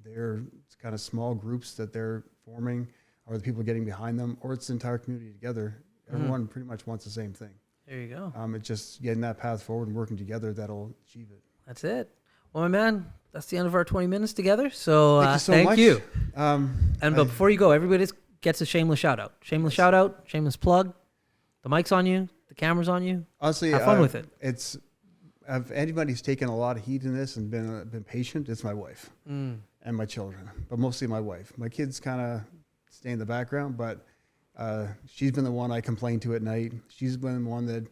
their kind of small groups that they're forming, or the people getting behind them, or it's the entire community together. Everyone pretty much wants the same thing. There you go. It's just getting that path forward and working together that'll achieve it. That's it. Well, my man, that's the end of our 20 minutes together. So Thank you so thank much. you. But before you go, everybody gets a shameless shout out. Shameless shout out, shameless plug. The mic's on you. The camera's on you. Honestly, have fun with it. If anybody's taken a lot of heat in this and been patient, it's my wife and my children, but mostly my wife. My kids kind of stay in the background, but she's been the one I complain to at night. She's been the one that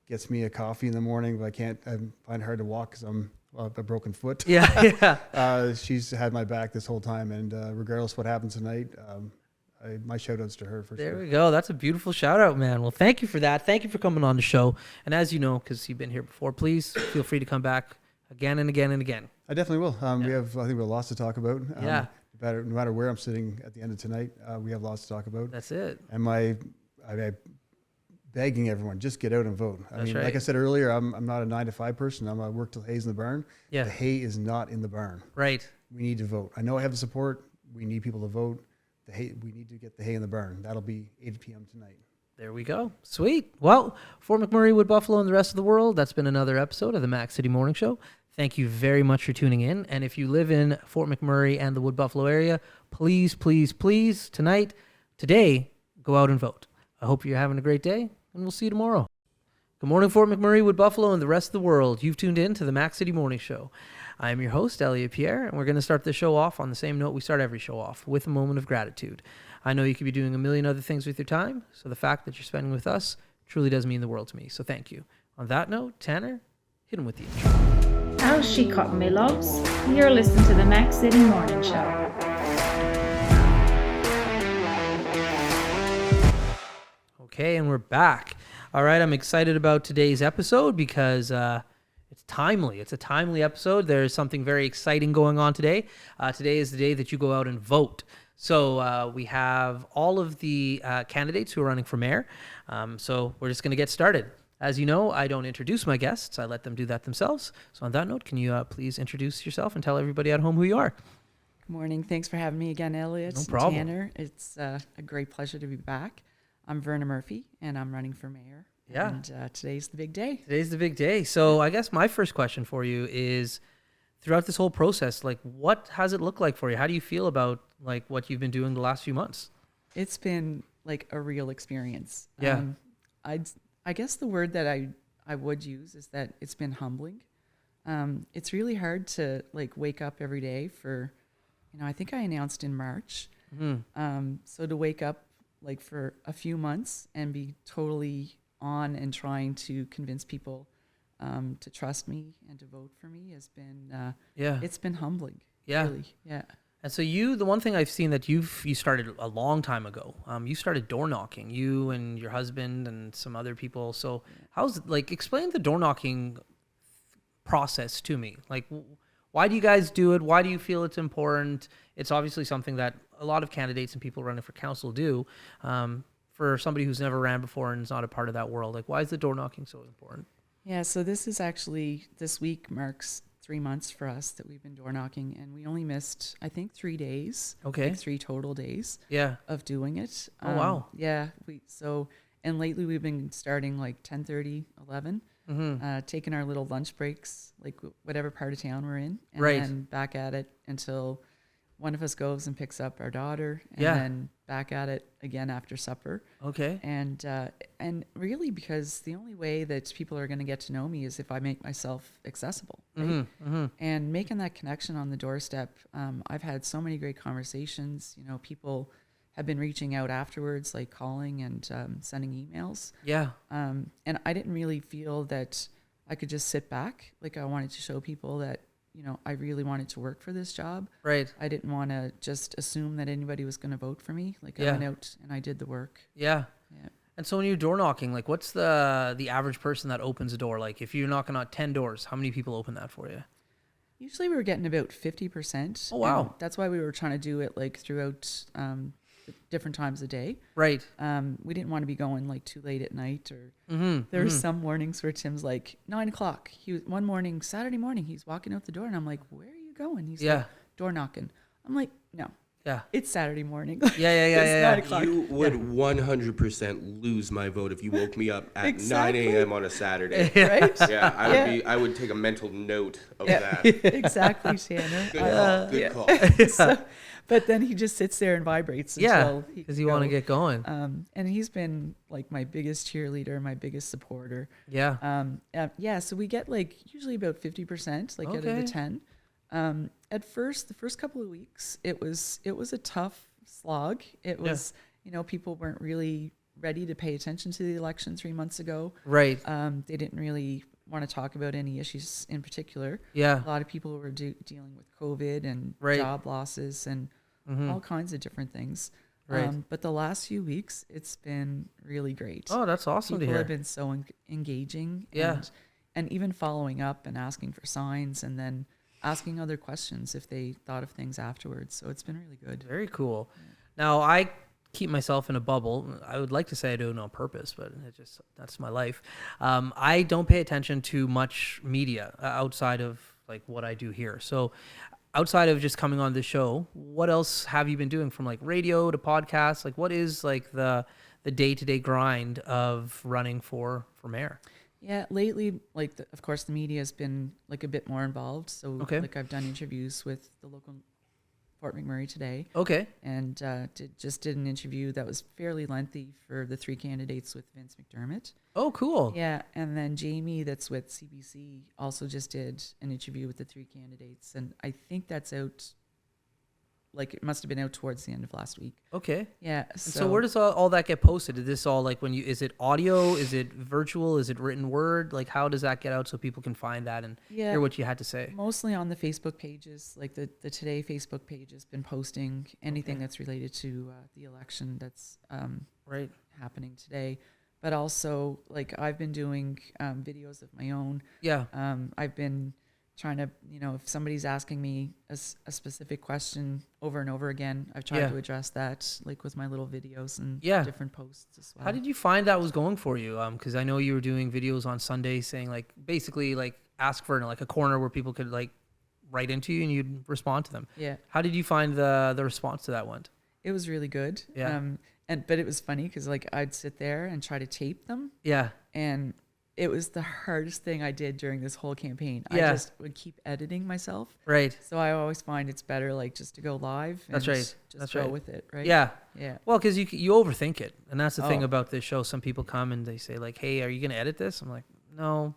gets me a coffee in the morning, but I find it hard to walk because I'm a broken foot. Yeah. She's had my back this whole time, and regardless what happens tonight, my shout outs to her for sure. There we go. That's a beautiful shout out, man. Well, thank you for that. Thank you for coming on the show. And as you know, because you've been here before, please feel free to come back again and again and again. I definitely will. I think we have lots to talk about. Yeah. No matter where I'm sitting at the end of tonight, we have lots to talk about. That's it. And I begging everyone, just get out and vote. That's right. Like I said earlier, I'm not a 9 to 5 person. I'm a work till hay's in the barn. Yeah. The hay is not in the barn. Right. We need to vote. I know I have the support. We need people to vote. We need to get the hay in the barn. That'll be 8 p.m. tonight. There we go. Sweet. Well, Fort McMurray, Wood Buffalo, and the rest of the world, that's been another episode of the Mac City Morning Show. Thank you very much for tuning in. And if you live in Fort McMurray and the Wood Buffalo area, please, please, please, today, go out and vote. I hope you're having a great day, and we'll see you tomorrow. Good morning, Fort McMurray, Wood Buffalo, and the rest of the world. You've tuned in to the Mac City Morning Show. I am your host, Elliot Pierre, and we're going to start the show off on the same note we start every show off, with a moment of gratitude. I know you could be doing a million other things with your time, so the fact that you're spending with us truly does mean the world to me, so thank you. On that note, Tanner, hit him with the intro. How's she cutting me, loves? You're listening to the Mac City Morning Show. Okay, and we're back. All right, I'm excited about today's episode because it's timely. It's a timely episode. There's something very exciting going on today. Today is the day that you go out and vote. So we have all of the candidates who are running for mayor. So we're just going to get started. As you know, I don't introduce my guests. I let them do that themselves. So on that note, can you please introduce yourself and tell everybody at home who you are? Good morning. Thanks for having me again, Elliot. No problem. Tanner. It's a great pleasure to be back. I'm Verna Murphy, and I'm running for mayor. Yeah. And today's the big day. Today's the big day. So I guess my first question for you is, throughout this whole process, like, what has it looked like for you? How do you feel about like what you've been doing the last few months? It's been like a real experience. Yeah. I guess the word that I would use is that it's been humbling. It's really hard to like wake up every day for, I think I announced in March. Mm-hmm. So to wake up like for a few months and be totally on and trying to convince people to trust me and to vote for me has been, it's been humbling. Yeah. Really. Yeah. And so the one thing I've seen that you started a long time ago, you started door knocking, you and your husband and some other people. So explain the door knocking process to me. Like, why do you guys do it? Why do you feel it's important? It's obviously something that a lot of candidates and people running for council do. For somebody who's never ran before and is not a part of that world, like, why is the door knocking so important? Yeah. So this week marks 3 months for us that we've been door knocking, and we only missed, I think, 3 days. Okay. Like 3 total days. Yeah. Of doing it. Oh, wow. Yeah. And lately we've been starting like 10:30, 11, taking our little lunch breaks, like whatever part of town we're in, and then back at it until one of us goes and picks up our daughter, and then back at it again after supper. Okay. And really, because the only way that people are going to get to know me is if I make myself accessible, right? And making that connection on the doorstep. I've had so many great conversations. You know, people have been reaching out afterwards, like calling and sending emails. Yeah. And I didn't really feel that I could just sit back. Like, I wanted to show people that, you know, I really wanted to work for this job. Right. I didn't want to just assume that anybody was going to vote for me. Like, I went out and I did the work. Yeah. Yeah. And so when you're door knocking, like, what's the average person that opens a door? Like, if you're knocking on 10 doors, how many people open that for you? Usually we were getting about 50%. Oh, wow. And that's why we were trying to do it like throughout different times of day. Right. We didn't want to be going like too late at night, or there were some mornings where Tim's like 9 o'clock. One morning, Saturday morning, he's walking out the door and I'm like, where are you going? He's like, door knocking. I'm like, no. Yeah. It's Saturday morning. Yeah. 9 o'clock. You would 100% lose my vote if you woke me up at 9 a.m. on a Saturday. Right? Yeah, I would take a mental note of that. Exactly, Tanner. Good call. So, but then he just sits there and vibrates until because you want to get going. And he's been like my biggest cheerleader, my biggest supporter. Yeah. So we get like usually about 50%, like out of the 10. At first, the first couple of weeks, it was a tough slog. It was, you know, people weren't really ready to pay attention to the election 3 months ago. Right. They didn't really want to talk about any issues in particular. Yeah. A lot of people were dealing with COVID and job losses and all kinds of different things. Right. But the last few weeks, it's been really great. Oh, that's awesome to People hear. have been so engaging. Yeah. And even following up and asking for signs and then asking other questions if they thought of things afterwards. So it's been really good. Very cool. Now, I keep myself in a bubble. I would like to say I do it on purpose, but that's my life. I don't pay attention to much media outside of like what I do here. So outside of just coming on the show, what else have you been doing, from like radio to podcasts? Like, what is like the day-to-day grind of running for mayor? Yeah, lately, like, of course, the media has been like a bit more involved. So like I've done interviews with the local Fort McMurray today. Okay. And did an interview that was fairly lengthy for the 3 candidates with Vince McDermott. Oh, cool. Yeah, and then Jamie, that's with CBC, also just did an interview with the 3 candidates, and I think that's out. Like, it must have been out towards the end of last week. Okay. Yeah. So where does all that get posted? Is this all like is it audio? Is it virtual? Is it written word? Like, how does that get out so people can find that and hear what you had to say? Mostly on the Facebook pages. Like the Today Facebook page has been posting anything that's related to the election that's happening today. But also, like, I've been doing videos of my own. Yeah. I've been trying to, you know, if somebody's asking me a specific question over and over again, I've tried to address that, like, with my little videos and different posts as well. How did you find that was going for you? Because I know you were doing videos on Sunday saying, like, basically, like, ask for like a corner where people could like write into you and you'd respond to them. Yeah. How did you find the response to that one? It was really good. Yeah. But it was funny because, like, I'd sit there and try to tape them. Yeah. And it was the hardest thing I did during this whole campaign. I just would keep editing myself. Right. So I always find it's better, like, just to go live. And just go with it, right? Yeah. Yeah. Well, because you overthink it. And that's the thing about this show. Some people come and they say, like, hey, are you going to edit this? I'm like, no,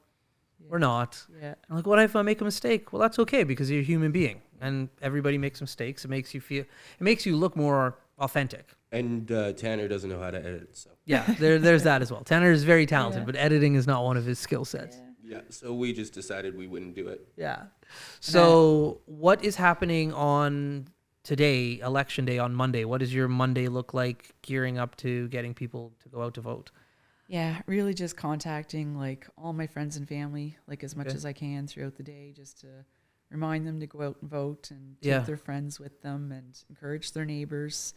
we're not. Yeah. I'm like, what if I make a mistake? Well, that's okay, because you're a human being. And everybody makes mistakes. It makes you look more authentic. And Tanner doesn't know how to edit, so. Yeah, there's that as well. Tanner is very talented, but editing is not one of his skill sets. Yeah, so we just decided we wouldn't do it. Yeah. So what is happening on today, Election Day, on Monday? What does your Monday look like, gearing up to getting people to go out to vote? Yeah, really just contacting, like, all my friends and family, like, as much as I can throughout the day, just to remind them to go out and vote and take their friends with them and encourage their neighbors.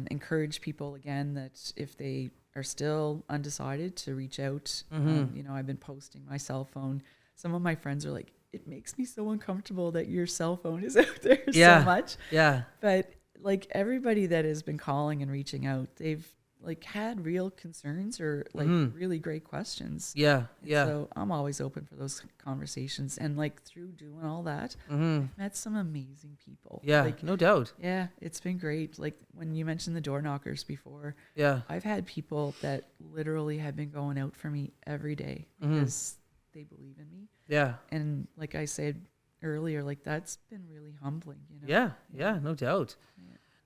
Encourage people, again, that if they are still undecided, to reach out. You know, I've been posting my cell phone. Some of my friends are like, it makes me so uncomfortable that your cell phone is out there so much. Yeah. But, like, everybody that has been calling and reaching out, they've, like had real concerns or like really great questions. Yeah. Yeah. So I'm always open for those conversations, and like through doing all that, I've met some amazing people. Yeah. Like, No doubt. yeah, it's been great. Like when you mentioned the door knockers before, Yeah. I've had people that literally have been going out for me every day because they believe in me. Yeah. And like I said earlier, like that's been really humbling, you know? Yeah. Yeah. No doubt.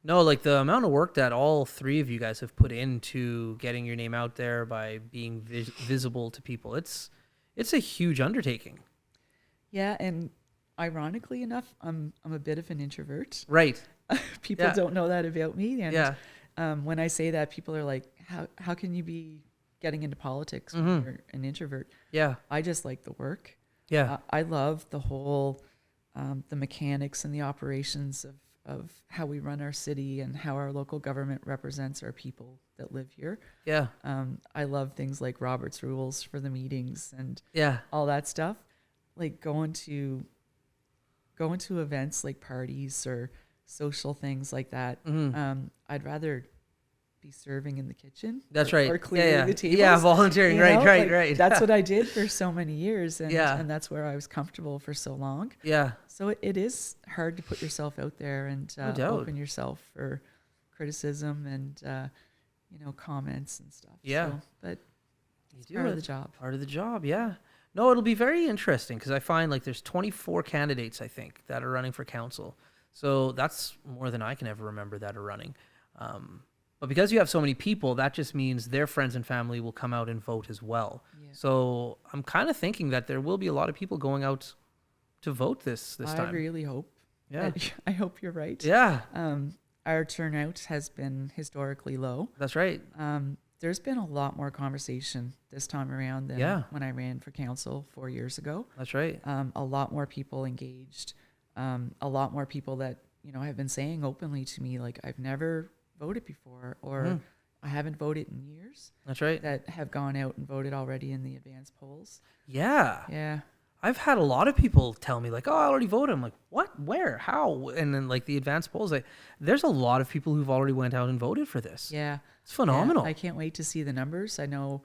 No, like the amount of work that all three of you guys have put into getting your name out there by being visible to people, it's a huge undertaking. Yeah, and ironically enough, I'm a bit of an introvert. Right. People don't know that about me, and Yeah. when I say that, people are like, "How can you be getting into politics when you're an introvert?" Yeah. I just like the work. Yeah. I love the whole the mechanics and the operations of how we run our city and how our local government represents our people that live here. Yeah. I love things like Robert's rules for the meetings and Yeah. all that stuff. Like going to events like parties or social things like that. I'd rather be serving in the kitchen. That's or, right. Or cleaning the tables. Yeah, volunteering. You Right, know, right, like, right. That's what I did for so many years, and Yeah. and that's where I was comfortable for so long. Yeah. So it is hard to put yourself out there and No doubt. open yourself for criticism and comments and stuff. Yeah. So, but it's do part of it. the job. Part of the job, yeah. No, it'll be very interesting because I find like there's 24 candidates, I think, that are running for council. So that's more than I can ever remember that are running. But because you have so many people, that just means their friends and family will come out and vote as well. Yeah. So I'm kind of thinking that there will be a lot of people going out to vote this time. I really hope. Yeah. I hope you're right. Yeah, Our turnout has been historically low. that's right. There's been a lot more conversation this time around than when I ran for council 4 years ago. That's right. A lot more people engaged. A lot more people that, have been saying openly to me, like, I've never voted before, or I haven't voted in years, That's right. that have gone out and voted already in the advance polls. Yeah. Yeah. I've had a lot of people tell me like, "Oh, I already voted." I'm like, "What? Where? How?" And then like the advanced polls, there's a lot of people who've already went out and voted for this. Yeah. It's phenomenal. Yeah, I can't wait to see the numbers. I know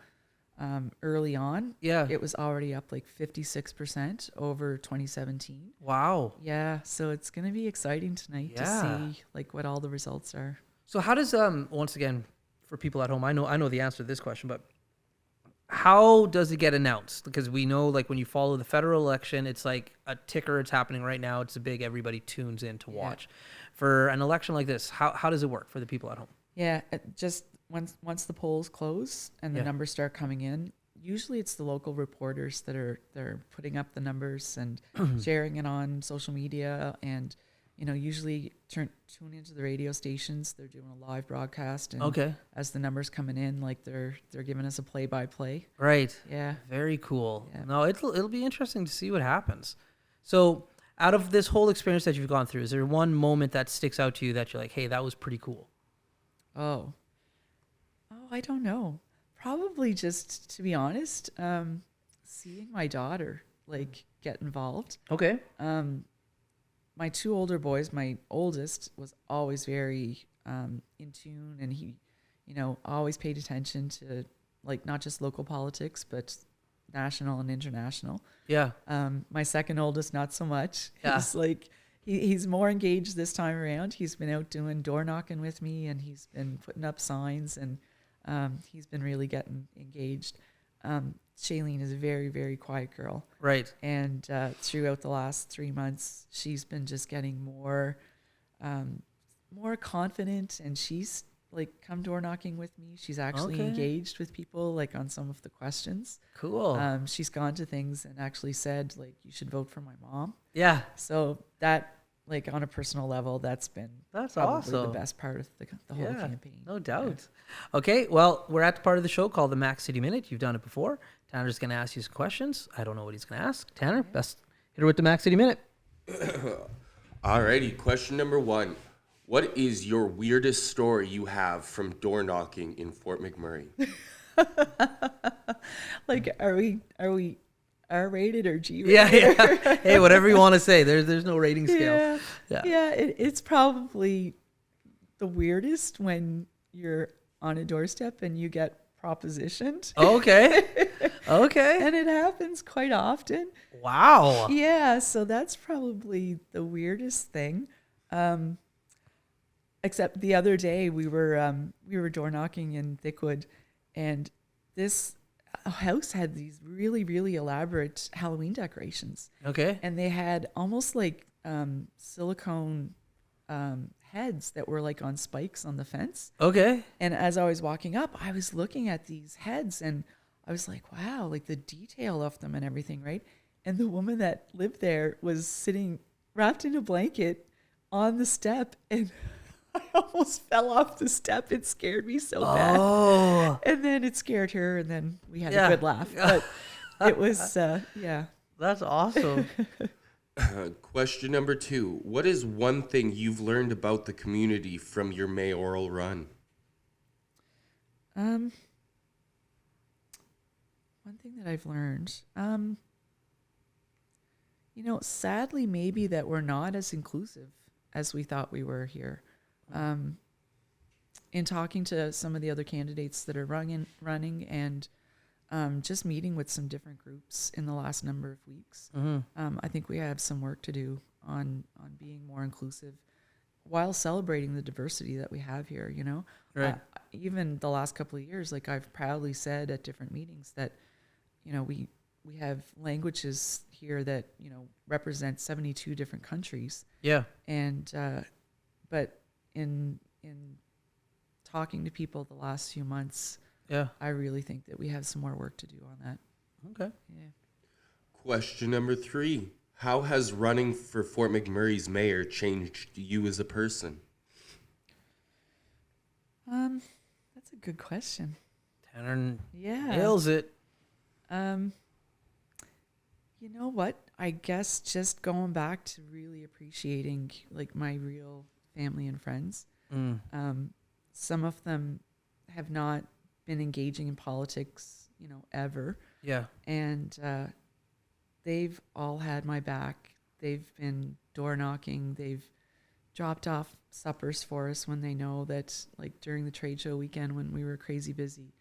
early on, it was already up like 56% over 2017. Wow. Yeah, so it's going to be exciting tonight to see like what all the results are. So how does once again for people at home, I know the answer to this question, but how does it get announced? Because we know like when you follow the federal election, it's like a ticker, it's happening right now, it's a big, everybody tunes in to watch. For an election like this, how does it work for the people at home? Yeah, just once the polls close and the numbers start coming in, usually it's the local reporters that they're putting up the numbers and sharing it on social media, and usually tune into the radio stations. They're doing a live broadcast, and as the numbers coming in, like they're giving us a play-by-play. Right. Yeah. Very cool. Yeah. No, it'll be interesting to see what happens. So out of this whole experience that you've gone through, is there one moment that sticks out to you that you're like, hey, that was pretty cool? Oh, I don't know. Probably just, to be honest, seeing my daughter like get involved. Okay. My two older boys, my oldest was always very in tune, and he, always paid attention to like not just local politics, but national and international. Yeah. My second oldest, not so much. Yeah. He's like, he's more engaged this time around. He's been out doing door knocking with me, and he's been putting up signs, and he's been really getting engaged. Shailene is a very, very quiet girl. Right. And throughout the last 3 months, she's been just getting more confident, and she's like come door knocking with me. She's actually engaged with people like on some of the questions. Cool. She's gone to things and actually said like, you should vote for my mom. Yeah. So that, like on a personal level, that's probably awesome. the best part of the whole campaign. No doubt. Yeah. Okay, well, we're at the part of the show called the Mac City Minute. You've done it before. Tanner's going to ask you some questions. I don't know what he's going to ask. Tanner, best hit her with the Mac City Minute. Alrighty, question number 1. What is your weirdest story you have from door knocking in Fort McMurray? Like, are we R-rated or G-rated? Yeah. Hey, whatever you want to say. There's no rating scale. Yeah, it's probably the weirdest when you're on a doorstep and you get propositioned. Okay. Okay. And it happens quite often. Wow. Yeah, so that's probably the weirdest thing. Except the other day we were door knocking in Thickwood, and this house had these really, really elaborate Halloween decorations. Okay. And they had almost like silicone heads that were like on spikes on the fence. Okay. And as I was walking up, I was looking at these heads and I was like, wow, like the detail of them and everything, right? And the woman that lived there was sitting wrapped in a blanket on the step, and I almost fell off the step. It scared me so bad. Oh. And then it scared her, and then we had a good laugh. But it was, yeah. That's awesome. Question number 2. What is one thing you've learned about the community from your mayoral run? One thing that I've learned, sadly, maybe that we're not as inclusive as we thought we were here. In talking to some of the other candidates that are running and just meeting with some different groups in the last number of weeks, I think we have some work to do on being more inclusive while celebrating the diversity that we have here, Right. Even the last couple of years, like I've proudly said at different meetings that, we have languages here that, represent 72 different countries. Yeah. And, but in talking to people the last few months, Yeah. I really think that we have some more work to do on that. Okay. Yeah. Question number 3. How has running for Fort McMurray's mayor changed you as a person? That's a good question. Tanner Yeah. nails it. You know what? I guess just going back to really appreciating like my real family and friends. Some of them have not been engaging in politics, ever. Yeah. And they've all had my back. They've been door knocking. They've dropped off suppers for us when they know that, like during the trade show weekend when we were crazy busy.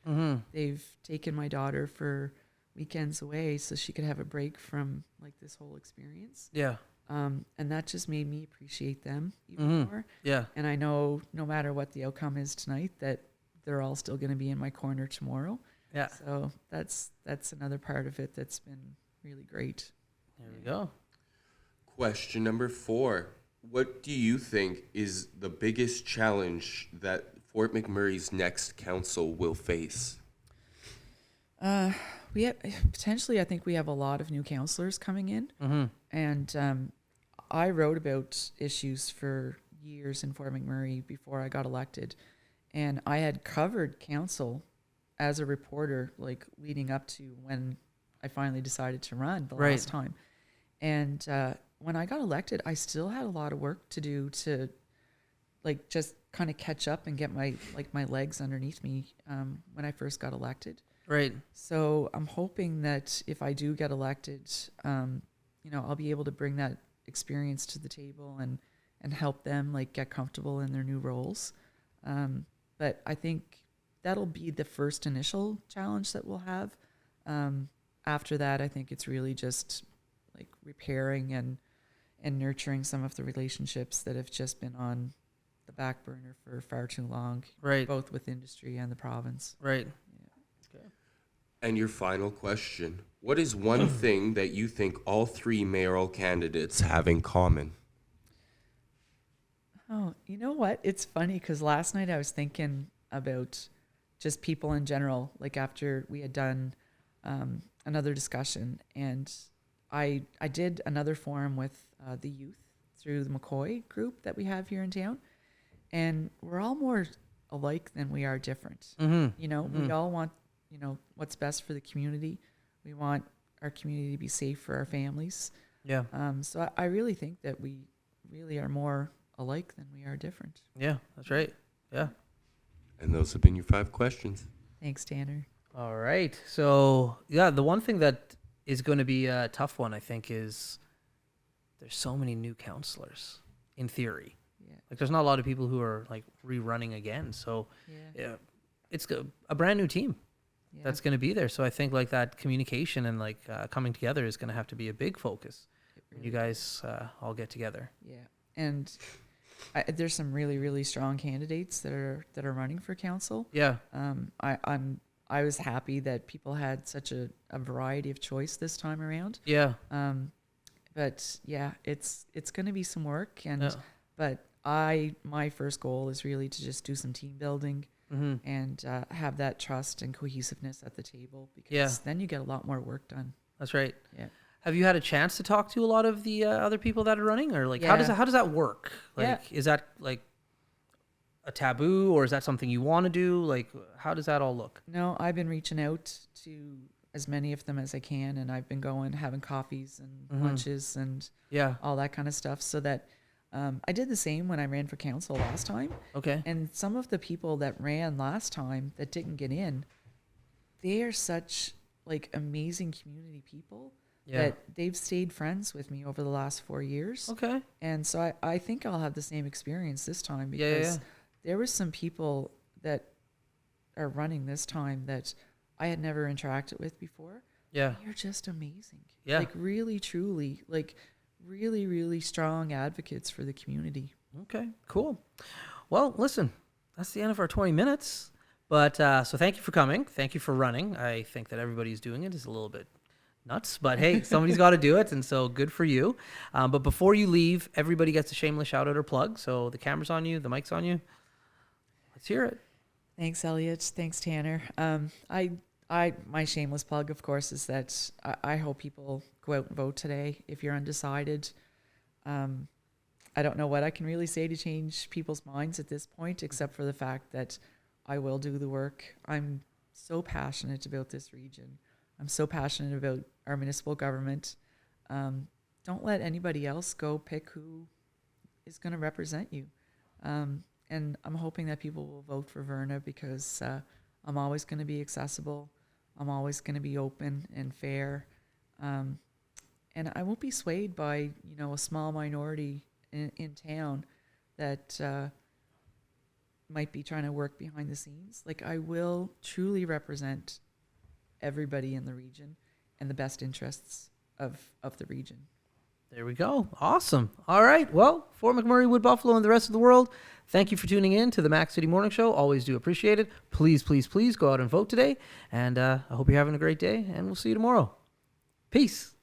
They've taken my daughter for weekends away so she could have a break from like this whole experience. Yeah. And that just made me appreciate them even more. Yeah. And I know no matter what the outcome is tonight, that they're all still going to be in my corner tomorrow. Yeah. So that's another part of it that's been really great. There we go. Question number 4. What do you think is the biggest challenge that Fort McMurray's next council will face? We have, potentially, I think we have a lot of new councillors coming in. And I wrote about issues for years in Fort McMurray before I got elected. And I had covered council as a reporter, like leading up to when I finally decided to run the last time. And when I got elected, I still had a lot of work to do to like just kind of catch up and get my legs underneath me when I first got elected. Right. So I'm hoping that if I do get elected, I'll be able to bring that experience to the table and help them like get comfortable in their new roles. But I think that'll be the first initial challenge that we'll have. After that, I think it's really just like repairing and nurturing some of the relationships that have just been on the back burner for far too long. Right. Both with industry and the province. Right. And your final question. What is one thing that you think all 3 mayoral candidates have in common? Oh, you know what? It's funny because last night I was thinking about just people in general, like after we had done another discussion. And I did another forum with the youth through the McCoy group that we have here in town. And we're all more alike than we are different. We all want, what's best for the community. We want our community to be safe for our families. Yeah. So I really think that we really are more alike than we are different. Yeah, that's right. Yeah. And those have been your 5 questions. Thanks, Tanner. All right. So, yeah, the one thing that is going to be a tough one, I think, is there's so many new counselors in theory. Yeah. Like, there's not a lot of people who are like rerunning again. So, Yeah. it's a brand new team Yeah. that's going to be there. So I think like that communication and like coming together is going to have to be a big focus when you guys all get together. Yeah, and there's some really, really strong candidates that are running for council. Yeah. I was happy that people had such a variety of choice this time around. Yeah. But yeah, it's going to be some work, and Yeah. but my first goal is really to just do some team building and have that trust and cohesiveness at the table, because then you get a lot more work done. That's right. Yeah. Have you had a chance to talk to a lot of the other people that are running, or like how does that work? Like, is that like a taboo, or is that something you want to do? Like, how does that all look? No, I've been reaching out to as many of them as I can, and I've been going, having coffees and lunches and all that kind of stuff, so that I did the same when I ran for council last time. Okay. And some of the people that ran last time that didn't get in, they are such like amazing community people that they've stayed friends with me over the last 4 years. Okay. And so I think I'll have the same experience this time, because there were some people that are running this time that I had never interacted with before. Yeah. They're just amazing. Yeah. Like really, truly, like really, really strong advocates for the community. Okay, cool. Well, listen, that's the end of our 20 minutes. But so thank you for coming. Thank you for running. I think that everybody's doing it is a little bit nuts, but hey, somebody's got to do it, and so good for you. But before you leave, everybody gets a shameless shout out or plug. So the camera's on you, the mic's on you. Let's hear it. Thanks, Elliot. Thanks, Tanner. My shameless plug, of course, is that I hope people go out and vote today. If you're undecided, I don't know what I can really say to change people's minds at this point, except for the fact that I will do the work. I'm so passionate about this region. I'm so passionate about our municipal government. Don't let anybody else go pick who is going to represent you. And I'm hoping that people will vote for Verna, because I'm always going to be accessible. I'm always going to be open and fair. And I won't be swayed by, a small minority in town that might be trying to work behind the scenes. Like, I will truly represent everybody in the region and the best interests of the region. There we go. Awesome. All right. Well, Fort McMurray, Wood Buffalo, and the rest of the world, thank you for tuning in to the Mac City Morning Show. Always do appreciate it. Please, please, please go out and vote today. And I hope you're having a great day, and we'll see you tomorrow. Peace.